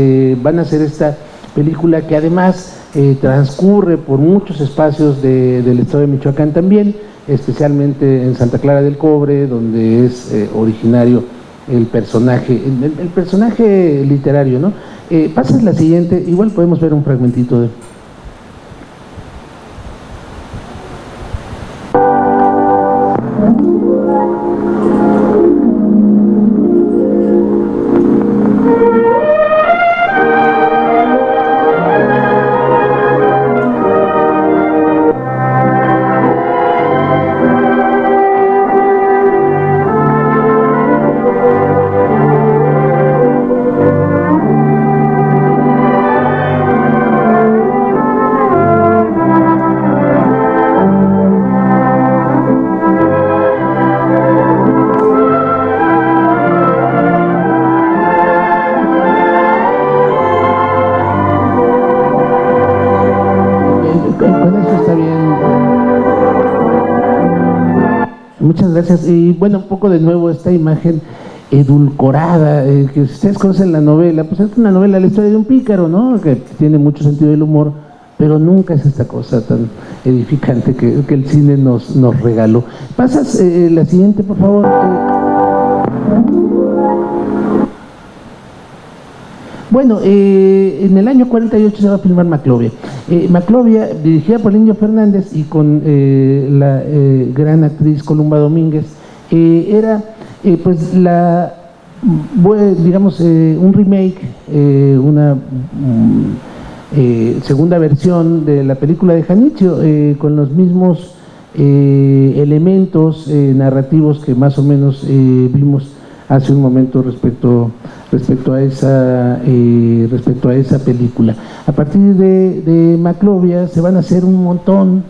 van a hacer esta película que además transcurre por muchos espacios del estado de Michoacán también, especialmente en Santa Clara del Cobre, donde es originario el personaje literario, ¿no? Pasas la siguiente, igual podemos ver un fragmentito de... gracias. Y bueno, un poco de nuevo esta imagen edulcorada, que ustedes conocen la novela, pues es una novela, la historia de un pícaro, ¿no? Que tiene mucho sentido del humor, pero nunca es esta cosa tan edificante que el cine nos regaló. Pasas la siguiente, por favor. Bueno, en el año 48 se va a filmar Maclovia. Maclovia, dirigida por el Indio Fernández y con la gran actriz Columba Domínguez, era pues digamos un remake, una segunda versión de la película de Janitzio, con los mismos elementos narrativos que más o menos vimos hace un momento respecto a esa película. A partir de Maclovia se van a hacer un montón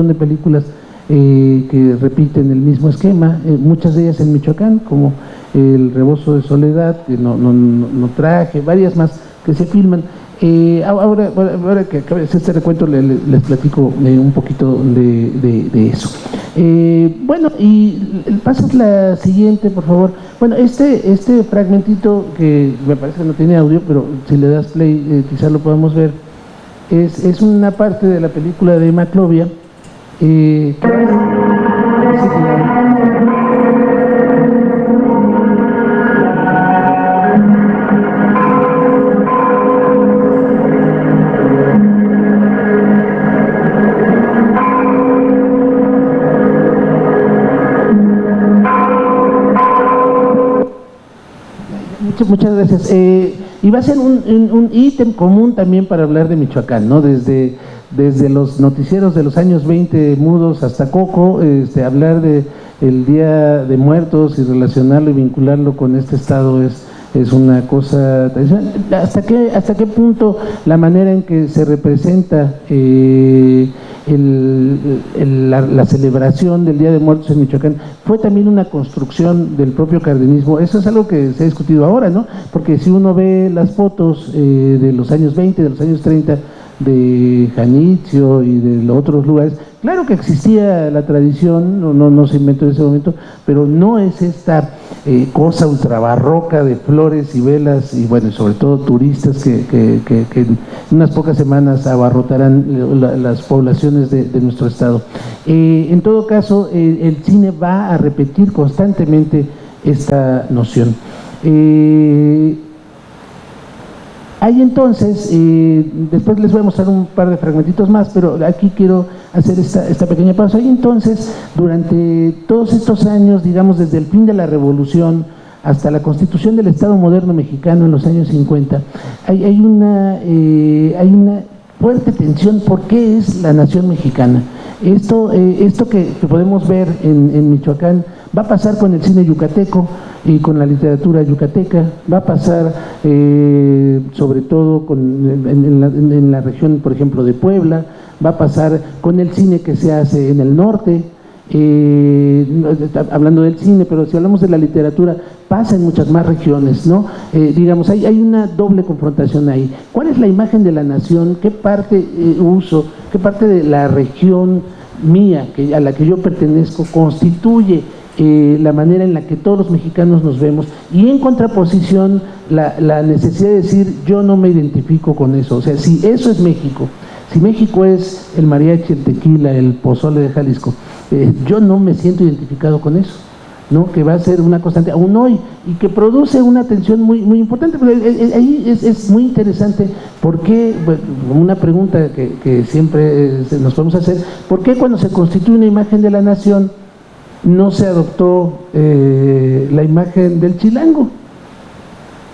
de películas que repiten el mismo esquema, muchas de ellas en Michoacán, como El Rebozo de Soledad, que no traje, varias más que se filman. Ahora que acabe este recuento les platico un poquito de eso. Bueno, y pasas la siguiente, por favor. Bueno, este fragmentito, que me parece que no tiene audio, pero si le das play quizás lo podamos ver, es una parte de la película de Maclovia. Muchas gracias. Y va a ser un ítem común también para hablar de Michoacán, ¿no? Desde los noticieros de los años 20 mudos hasta Coco, hablar de el Día de Muertos y relacionarlo y vincularlo con este estado es una cosa tradicional. ¿Hasta qué punto la manera en que se representa la celebración del Día de Muertos en Michoacán fue también una construcción del propio cardenismo? Eso es algo que se ha discutido ahora, ¿no? Porque si uno ve las fotos de los años 20, de los años 30, de Janitzio y de los otros lugares, claro que existía la tradición, no se inventó en ese momento, pero no es esta cosa ultrabarroca de flores y velas y bueno, sobre todo turistas que en unas pocas semanas abarrotarán las poblaciones de nuestro estado. En todo caso, el cine va a repetir constantemente esta noción. Hay entonces, después les voy a mostrar un par de fragmentitos más, pero aquí quiero hacer esta pequeña pausa. Hay entonces, durante todos estos años, digamos desde el fin de la Revolución hasta la constitución del Estado moderno mexicano en los años 50, hay una fuerte tensión por qué es la nación mexicana. Esto que podemos ver en Michoacán va a pasar con el cine yucateco y con la literatura yucateca, va a pasar sobre todo en la región, por ejemplo, de Puebla, va a pasar con el cine que se hace en el norte, hablando del cine, pero si hablamos de la literatura, pasa en muchas más regiones, ¿no? Digamos, hay una doble confrontación ahí. ¿Cuál es la imagen de la nación? ¿Qué parte qué parte de la región mía, a la que yo pertenezco, constituye la manera en la que todos los mexicanos nos vemos? Y en contraposición, la necesidad de decir, yo no me identifico con eso. O sea, si eso es México, si México es el mariachi, el tequila, el pozole de Jalisco, yo no me siento identificado con eso, ¿no? Que va a ser una constante aún hoy y que produce una tensión muy importante. Pero ahí es muy interesante porque, bueno, una pregunta que siempre nos podemos hacer: ¿por qué cuando se constituye una imagen de la nación no se adoptó la imagen del chilango?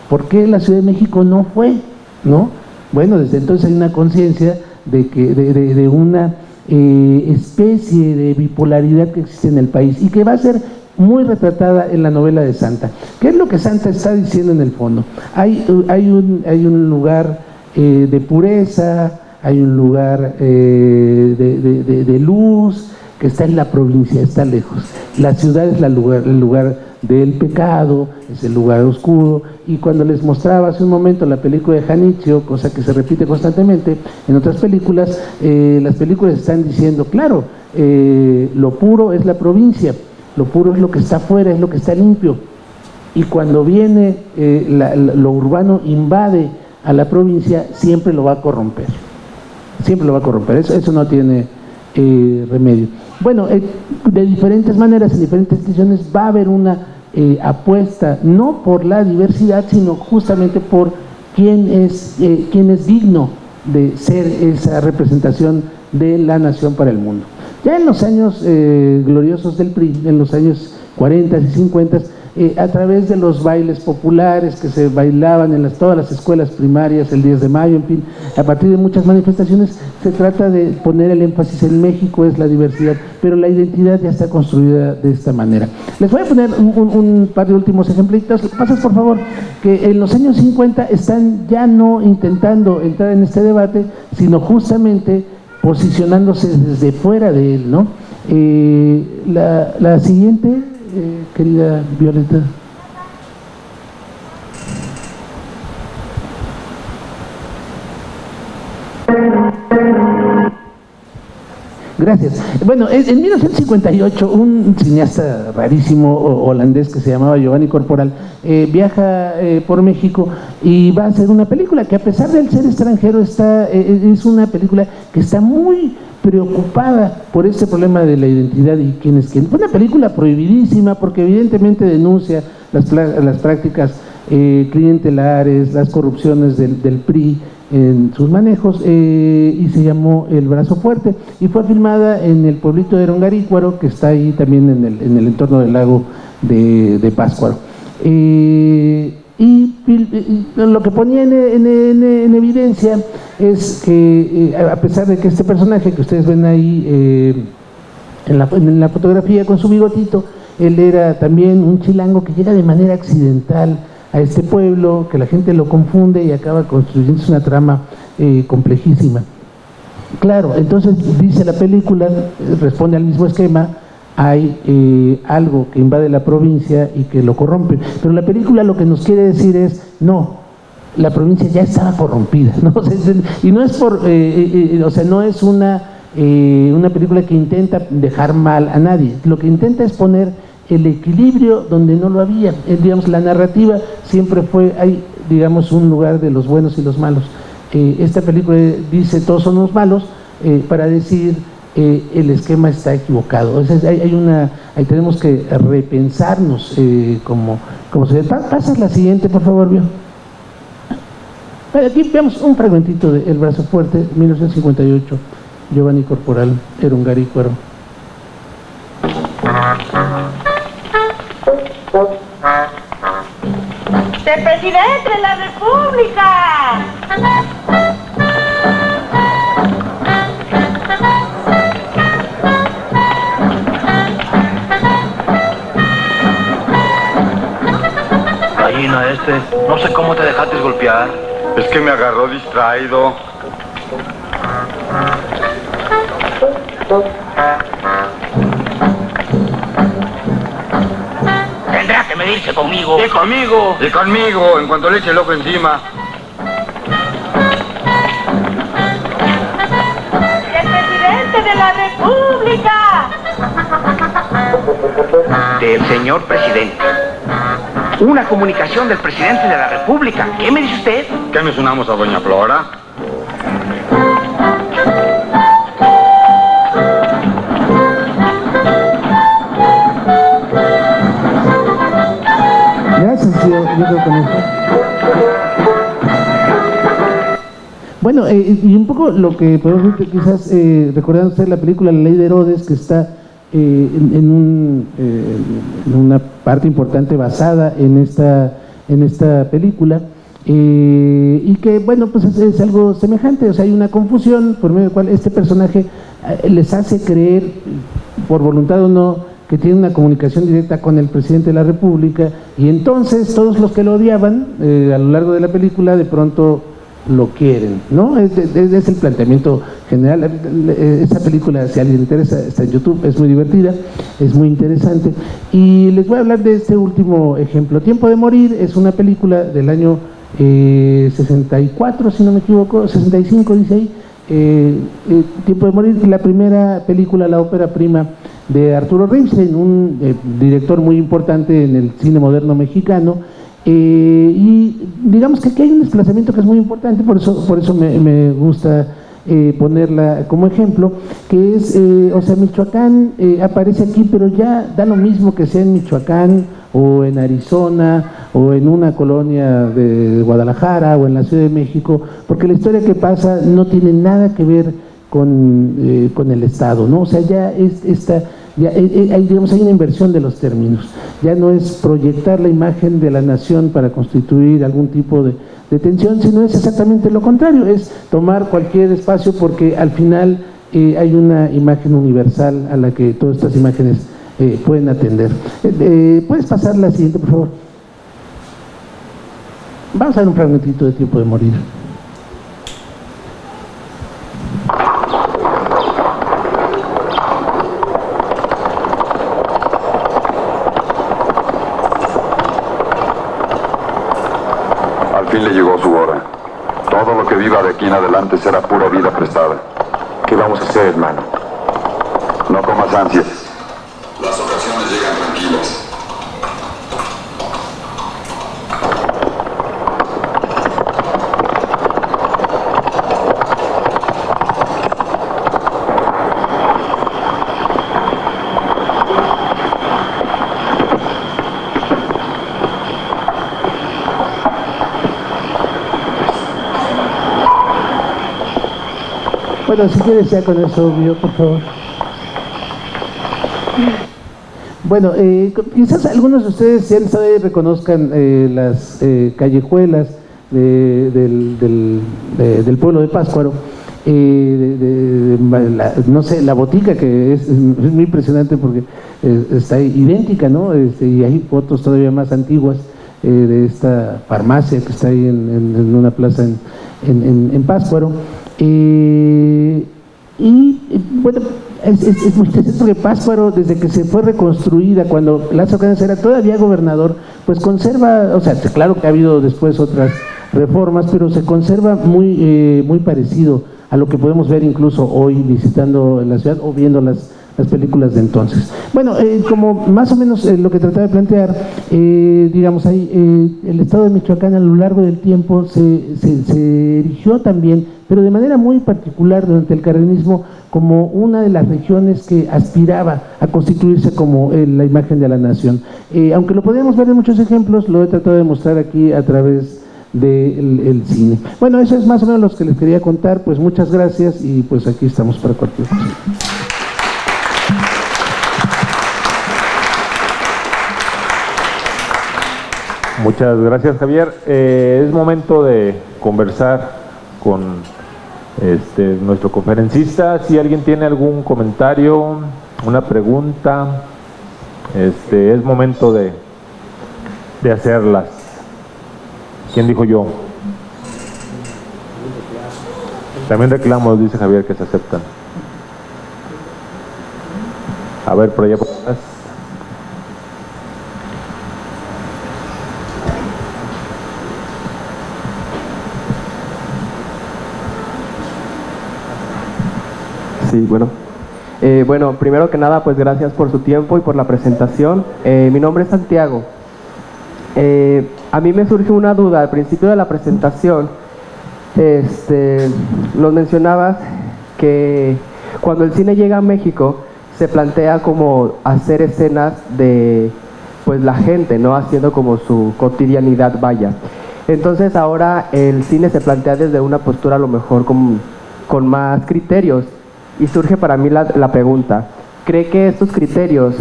¿Por qué la Ciudad de México no fue? ¿No? Bueno, desde entonces hay una conciencia de una especie de bipolaridad que existe en el país y que va a ser muy retratada en la novela de Santa. ¿Qué es lo que Santa está diciendo en el fondo? Hay un lugar de pureza, hay un lugar de luz, que está en la provincia, está lejos. La ciudad es el lugar del pecado, es el lugar oscuro, y cuando les mostraba hace un momento la película de Janitzio, cosa que se repite constantemente en otras películas, las películas están diciendo, claro, lo puro es la provincia, lo puro es lo que está afuera, es lo que está limpio. Y cuando viene lo urbano invade a la provincia, siempre lo va a corromper. Siempre lo va a corromper, eso no tiene remedio. Bueno, de diferentes maneras, en diferentes instituciones va a haber una apuesta, no por la diversidad, sino justamente por quién es digno de ser esa representación de la nación para el mundo. Ya en los años gloriosos del PRI, en los años 40 y 50, a través de los bailes populares que se bailaban en todas las escuelas primarias, el 10 de mayo, en fin, a partir de muchas manifestaciones, se trata de poner el énfasis en México, es la diversidad, pero la identidad ya está construida de esta manera. Les voy a poner un par de últimos ejemplitos. Pasas, por favor, que en los años 50 están ya no intentando entrar en este debate, sino justamente posicionándose desde fuera de él, ¿no? La siguiente, querida Violeta. Gracias. Bueno, en 1958 un cineasta rarísimo holandés que se llamaba Giovanni Corporal viaja por México y va a hacer una película que, a pesar de ser extranjero, es una película que está muy preocupada por este problema de la identidad y quién es quién. Fue una película prohibidísima porque evidentemente denuncia las prácticas clientelares, las corrupciones del PRI en sus manejos, y se llamó El Brazo Fuerte, y fue filmada en el pueblito de Erongarícuaro, que está ahí también en el entorno del lago de Pátzcuaro. Y lo que ponía en evidencia es que, a pesar de que este personaje que ustedes ven ahí en la fotografía con su bigotito, él era también un chilango que llega de manera accidental a este pueblo, que la gente lo confunde y acaba construyéndose una trama complejísima. Claro, entonces dice la película, responde al mismo esquema, hay algo que invade la provincia y que lo corrompe, pero la película lo que nos quiere decir es, no, la provincia ya estaba corrompida, ¿no? Y no es no es una película que intenta dejar mal a nadie, lo que intenta es poner el equilibrio donde no lo había. Digamos, la narrativa siempre hay, digamos, un lugar de los buenos y los malos. Esta película dice todos somos malos, para decir el esquema está equivocado. O sea, ahí tenemos que repensarnos como se ve. Pasas la siguiente, por favor, Bio. Aquí veamos un fragmentito de El Brazo Fuerte, 1958, Giovanni Corporal, Erongarícuaro. ¡De presidente de la República! Gallina no sé cómo te dejaste golpear. Es que me agarró distraído. Tendrá que medirse conmigo. ¿Y conmigo? Y conmigo, en cuanto le eche el ojo encima. ¡El presidente de la República! Del señor presidente. Una comunicación del presidente de la República. ¿Qué me dice usted? ¿Qué nos unamos a doña Flora? Yo creo con eso. Bueno, y un poco lo que podemos ver, quizás recordando usted la película La Ley de Herodes, que está en una parte importante basada en esta película, y que, bueno, pues es algo semejante. O sea, hay una confusión por medio de la cual este personaje les hace creer, por voluntad o no, que tiene una comunicación directa con el presidente de la República, y entonces todos los que lo odiaban a lo largo de la película de pronto lo quieren, ¿no? Es el planteamiento general. Esa película, si a alguien le interesa, está en YouTube, es muy divertida, es muy interesante, y les voy a hablar de este último ejemplo. Tiempo de Morir es una película del año 64, si no me equivoco, 65 dice ahí. Tiempo de Morir, la primera película, la ópera prima de Arturo Ripstein, un director muy importante en el cine moderno mexicano, y digamos que aquí hay un desplazamiento que es muy importante, por eso me gusta ponerla como ejemplo, que es, o sea, Michoacán aparece aquí, pero ya da lo mismo que sea en Michoacán o en Arizona o en una colonia de Guadalajara o en la Ciudad de México, porque la historia que pasa no tiene nada que ver con el Estado, ¿no? O sea, ya hay una inversión de los términos, ya no es proyectar la imagen de la nación para constituir algún tipo de tensión, sino es exactamente lo contrario, es tomar cualquier espacio porque al final hay una imagen universal a la que todas estas imágenes pueden atender. ¿Puedes pasar la siguiente, por favor? Vamos a ver un fragmentito de Tiempo de Morir. Al fin le llegó su hora. Todo lo que viva de aquí en adelante será pura vida prestada. ¿Qué vamos a hacer, hermano? No comas ansias. Las ocasiones llegan tranquilas. Bueno, si quieres ya con eso, obvio, por favor. Bueno, quizás algunos de ustedes si han estado ahí reconozcan las callejuelas del pueblo de Pátzcuaro. No sé, la botica que es muy impresionante porque está idéntica, ¿no? Y hay fotos todavía más antiguas de esta farmacia que está ahí en una plaza en Pátzcuaro. Y bueno, es muy interesante porque Pátzcuaro, desde que se fue reconstruida, cuando Lázaro Cárdenas era todavía gobernador, pues conserva, o sea, claro que ha habido después otras reformas, pero se conserva muy parecido a lo que podemos ver incluso hoy visitando la ciudad o viendo las películas de entonces. Bueno, como más o menos lo que trataba de plantear, digamos ahí, el estado de Michoacán a lo largo del tiempo se erigió también, pero de manera muy particular durante el cardenismo, como una de las regiones que aspiraba a constituirse como la imagen de la nación. Aunque lo podemos ver en muchos ejemplos, lo he tratado de mostrar aquí a través del cine. Bueno, eso es más o menos lo que les quería contar, pues muchas gracias y pues aquí estamos para cualquier cosa. Muchas gracias, Javier. Es momento de conversar con nuestro conferencista. Si alguien tiene algún comentario, una pregunta, es momento de hacerlas. ¿Quién dijo yo? También reclamos, dice Javier, que se aceptan. A ver, por allá por atrás. Sí, bueno. Bueno, primero que nada, pues gracias por su tiempo y por la presentación. Mi nombre es Santiago. A mí me surge una duda al principio de la presentación. Nos mencionabas que cuando el cine llega a México se plantea como hacer escenas de pues la gente, ¿no? Haciendo como su cotidianidad, vaya. Entonces ahora el cine se plantea desde una postura a lo mejor con más criterios. Y surge para mí la pregunta, ¿cree que estos criterios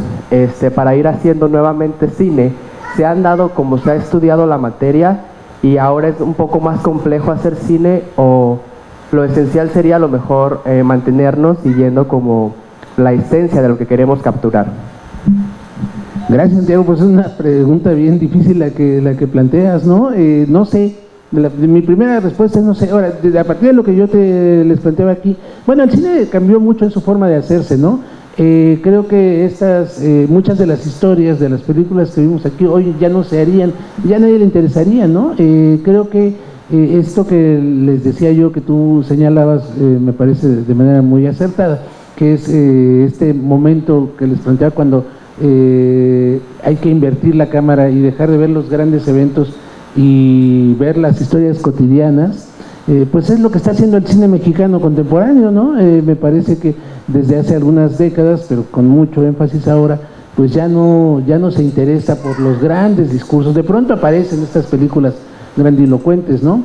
para ir haciendo nuevamente cine se han dado como se ha estudiado la materia y ahora es un poco más complejo hacer cine, o lo esencial sería a lo mejor mantenernos siguiendo como la esencia de lo que queremos capturar? Gracias, Santiago, pues es una pregunta bien difícil la que planteas, ¿no? No sé. Mi primera respuesta es no sé. Ahora, a partir de lo que yo les planteaba aquí, bueno, el cine cambió mucho en su forma de hacerse, ¿no? Creo que muchas de las historias de las películas que vimos aquí hoy ya no se harían, ya a nadie le interesaría, ¿no? Creo que esto que les decía yo, que tú señalabas, me parece de manera muy acertada. que es este momento que les planteaba cuando hay que invertir la cámara y dejar de ver los grandes eventos y ver las historias cotidianas, pues es lo que está haciendo el cine mexicano contemporáneo, ¿no? Me parece que desde hace algunas décadas, pero con mucho énfasis ahora, pues ya no se interesa por los grandes discursos. De pronto aparecen estas películas grandilocuentes, ¿no?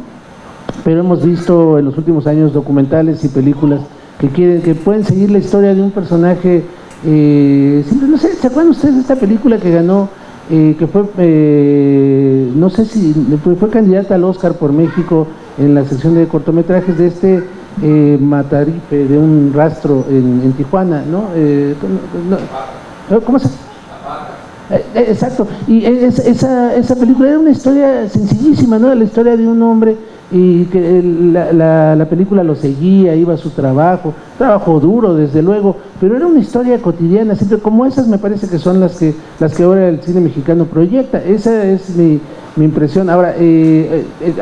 Pero hemos visto en los últimos años documentales y películas que pueden seguir la historia de un personaje, siempre, no sé, ¿se acuerdan ustedes de esta película que ganó, que fue, no sé si fue candidata al Oscar por México en la sección de cortometrajes, de este Matarife, de un rastro en Tijuana, ¿no? ¿Cómo se...? Exacto, y esa película era una historia sencillísima, ¿no? La historia de un hombre y que la película lo seguía, iba a su trabajo duro desde luego, pero era una historia cotidiana, siempre como esas me parece que son las que ahora el cine mexicano proyecta. Esa es mi impresión. Ahora,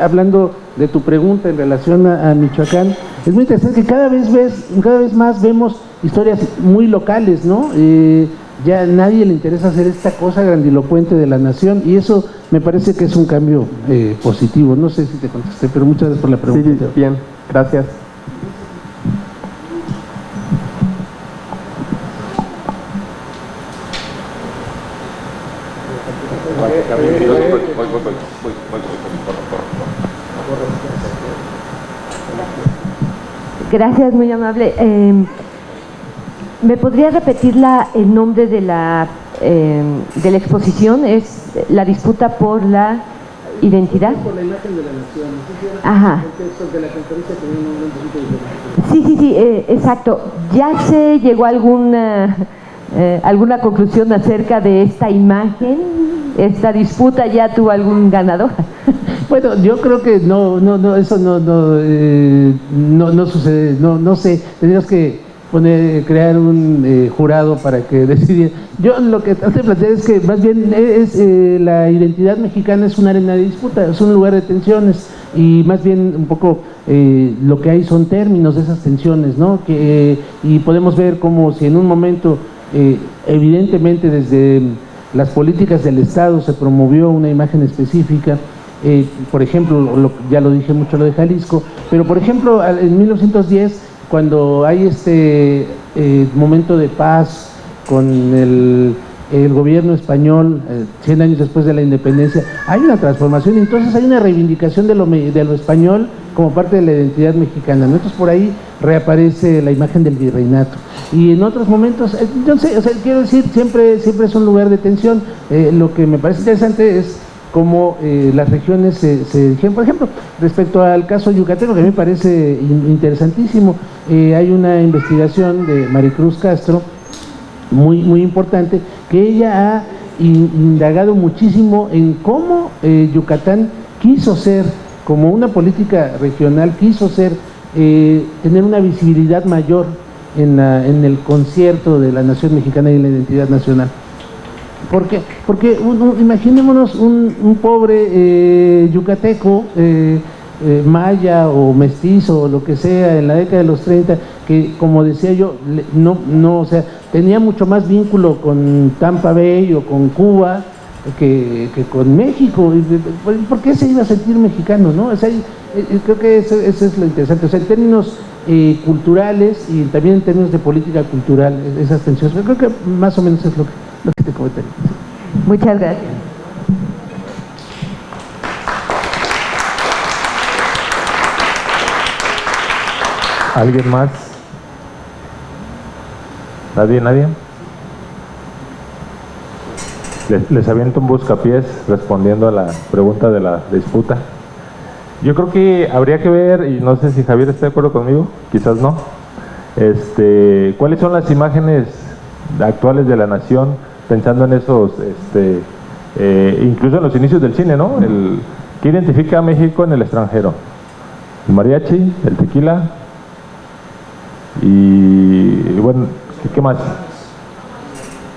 hablando de tu pregunta en relación a Michoacán, es muy interesante que cada vez más vemos historias muy locales, ¿no? Ya nadie le interesa hacer esta cosa grandilocuente de la nación, y eso me parece que es un cambio positivo. No sé si te contesté, pero muchas gracias por la pregunta. Sí, bien, gracias. Gracias, muy amable. ¿Me podría repetir el nombre de la exposición? ¿Es la disputa por la identidad? Por la imagen de la nación. Ajá. Sí, exacto. ¿Ya se llegó a alguna conclusión acerca de esta imagen? ¿Esta disputa ya tuvo algún ganador? Bueno, yo creo que eso no sucede, no sé, tendríamos que crear un jurado para que decidiera. Yo lo que trato de plantear es que más bien la identidad mexicana es una arena de disputa, es un lugar de tensiones, y más bien un poco lo que hay son términos de esas tensiones, ¿no? Y podemos ver como si en un momento, evidentemente desde las políticas del Estado se promovió una imagen específica. Por ejemplo, ya lo dije mucho lo de Jalisco, pero por ejemplo en 1910, cuando hay este momento de paz con el gobierno español, 100 años después de la independencia, hay una transformación, y entonces hay una reivindicación de lo español como parte de la identidad mexicana, ¿no? Entonces por ahí reaparece la imagen del virreinato, y en otros momentos, entonces, o sea, quiero decir, siempre es un lugar de tensión. Lo que me parece interesante es cómo las regiones se dijeron. Por ejemplo, respecto al caso yucateco, que a mí me parece interesantísimo, hay una investigación de Maricruz Castro muy, muy importante, que ella ha indagado muchísimo en cómo Yucatán quiso ser, como una política regional, quiso ser, tener una visibilidad mayor en el concierto de la nación mexicana y la identidad nacional. ¿Por qué? Porque imaginémonos un pobre yucateco, maya o mestizo o lo que sea, en la década de los 30, que, como decía yo, o sea, tenía mucho más vínculo con Tampa Bay o con Cuba que con México. ¿Por qué se iba a sentir mexicano, no? O sea, creo que eso es lo interesante. O sea, en términos culturales y también en términos de política cultural, esas tensiones. Yo creo que más o menos es lo que te comentaría. Muchas gracias. ¿Alguien más? ¿Nadie? Les aviento un buscapiés respondiendo a la pregunta de la disputa. Yo creo que habría que ver, y no sé si Javier está de acuerdo conmigo, quizás no, cuáles son las imágenes actuales de la nación, pensando en esos, incluso en los inicios del cine, ¿no? ¿Qué identifica a México en el extranjero? El mariachi, el tequila, y bueno, ¿qué más?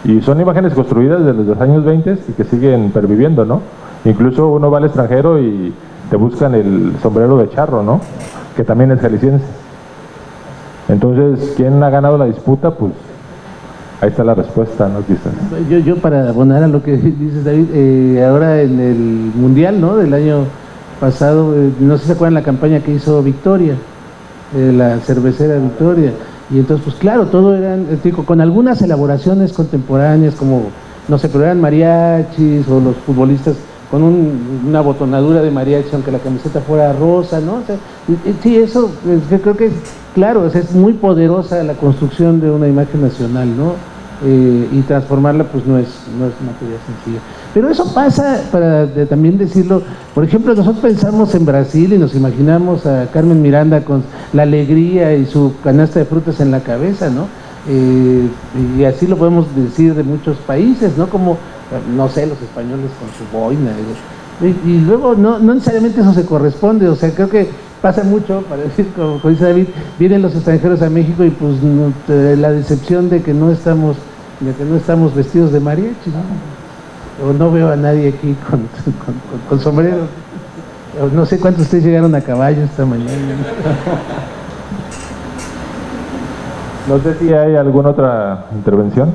Y son imágenes construidas desde los años 20 y que siguen perviviendo, ¿no? Incluso uno va al extranjero y te buscan el sombrero de charro, ¿no? Que también es jalisciense. Entonces, ¿quién ha ganado la disputa? Pues ahí está la respuesta, ¿no? Quizás. Yo para abonar a lo que dices, David, ahora en el Mundial, ¿no?, del año pasado, no sé si se acuerdan la campaña que hizo Victoria, la cervecera Victoria, y entonces pues claro, todo eran, con algunas elaboraciones contemporáneas como, no sé, pero eran mariachis o los futbolistas con una botonadura de mariachi aunque la camiseta fuera rosa, ¿no? O sea, sí, eso creo que es claro, o sea, es muy poderosa la construcción de una imagen nacional, ¿no? Y transformarla pues no es una tarea sencilla. Pero eso pasa, para también decirlo, por ejemplo, nosotros pensamos en Brasil y nos imaginamos a Carmen Miranda con la alegría y su canasta de frutas en la cabeza, ¿no? Y así lo podemos decir de muchos países, ¿no? Como, no sé, los españoles con su boina. Y luego no necesariamente eso se corresponde, o sea, creo que pasa mucho, para decir, como dice David, vienen los extranjeros a México y pues la decepción de que no estamos vestidos de mariachi, ¿no? O no veo a nadie aquí con sombrero. O no sé cuántos de ustedes llegaron a caballo esta mañana. No sé si hay alguna otra intervención.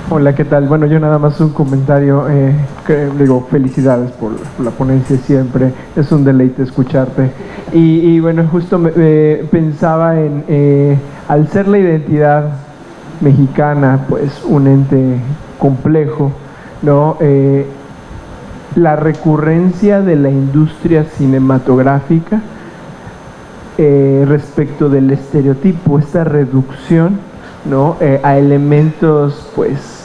Hola, ¿qué tal? Bueno, yo nada más un comentario, que digo, felicidades por la ponencia siempre, es un deleite escucharte. Y bueno, justo pensaba en, al ser la identidad mexicana, pues un ente complejo, ¿no? La recurrencia de la industria cinematográfica respecto del estereotipo, esta reducción, ¿no? A elementos, pues,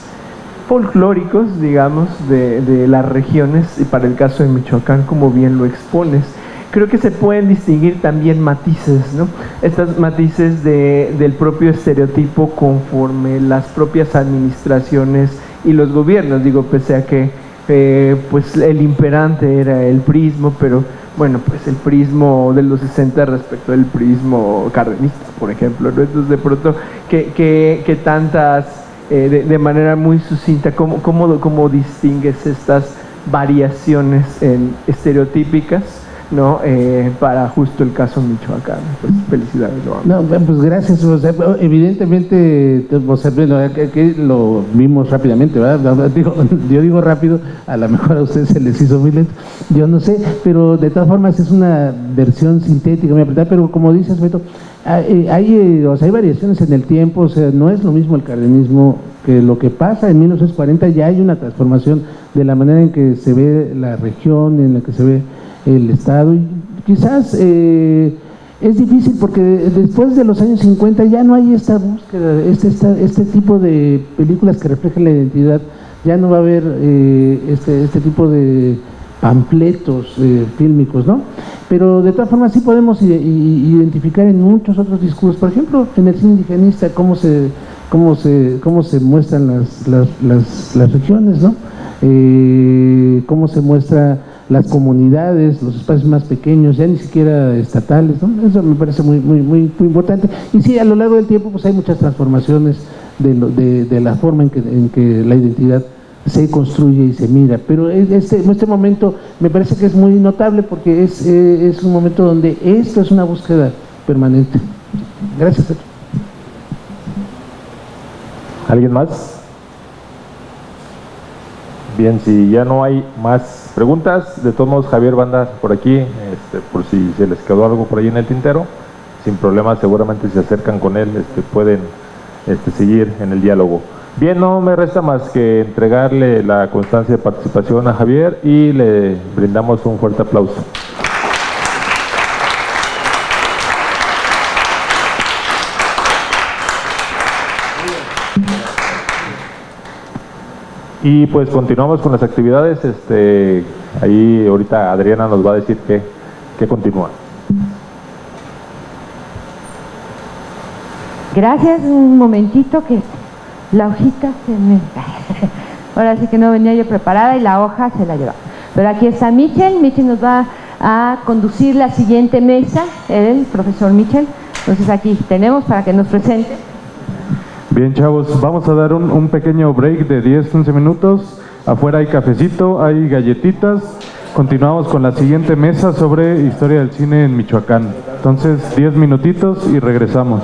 folclóricos, digamos, de las regiones, y para el caso de Michoacán, como bien lo expones. Creo que se pueden distinguir también matices, ¿no? Estas matices del propio estereotipo conforme las propias administraciones y los gobiernos, digo, pese a que pues el imperante era el prismo, pero bueno, pues el prismo de los 60 respecto al prismo cardenista, por ejemplo, ¿no? Entonces, de pronto, que tantas, de manera muy sucinta, ¿cómo distingues estas variaciones estereotípicas, ¿no? Para justo el caso Michoacán? Pues felicidades. No, pues gracias. O sea, evidentemente, o sea, bueno, aquí lo vimos rápidamente, ¿verdad? Yo digo rápido, a lo mejor a ustedes se les hizo muy lento, yo no sé, pero de todas formas es una versión sintética, pero como dices, Beto, hay variaciones en el tiempo, o sea, no es lo mismo el cardenismo que lo que pasa en 1940, ya hay una transformación de la manera en que se ve la región, en la que se ve el Estado, y quizás es difícil porque después de los años 50 ya no hay esta búsqueda, este tipo de películas que reflejan la identidad, ya no va a haber este tipo de panfletos fílmicos, ¿no? Pero de todas formas sí podemos identificar en muchos otros discursos, por ejemplo, en el cine indigenista, cómo se muestran las regiones, ¿no? Cómo se muestra las comunidades, los espacios más pequeños, ya ni siquiera estatales, ¿no? Eso me parece muy importante. Y sí, a lo largo del tiempo pues hay muchas transformaciones de la forma en que la identidad se construye y se mira, pero este momento me parece que es muy notable porque es un momento donde esto es una búsqueda permanente. Gracias. ¿Alguien más? Bien, si ya no hay más preguntas, de todos modos Javier va a andar por aquí, por si se les quedó algo por ahí en el tintero, sin problema, seguramente si se acercan con él, pueden seguir en el diálogo. Bien, no me resta más que entregarle la constancia de participación a Javier y le brindamos un fuerte aplauso. Y pues continuamos con las actividades, ahí ahorita Adriana nos va a decir qué continúa. Gracias, un momentito que la hojita se me... Ahora sí que no venía yo preparada y la hoja se la lleva. Pero aquí está Michel nos va a conducir la siguiente mesa, el profesor Michel. Entonces aquí tenemos para que nos presente. Bien, chavos, vamos a dar un pequeño break de 10-15 minutos. Afuera hay cafecito, hay galletitas. Continuamos con la siguiente mesa sobre historia del cine en Michoacán. Entonces, 10 minutitos y regresamos.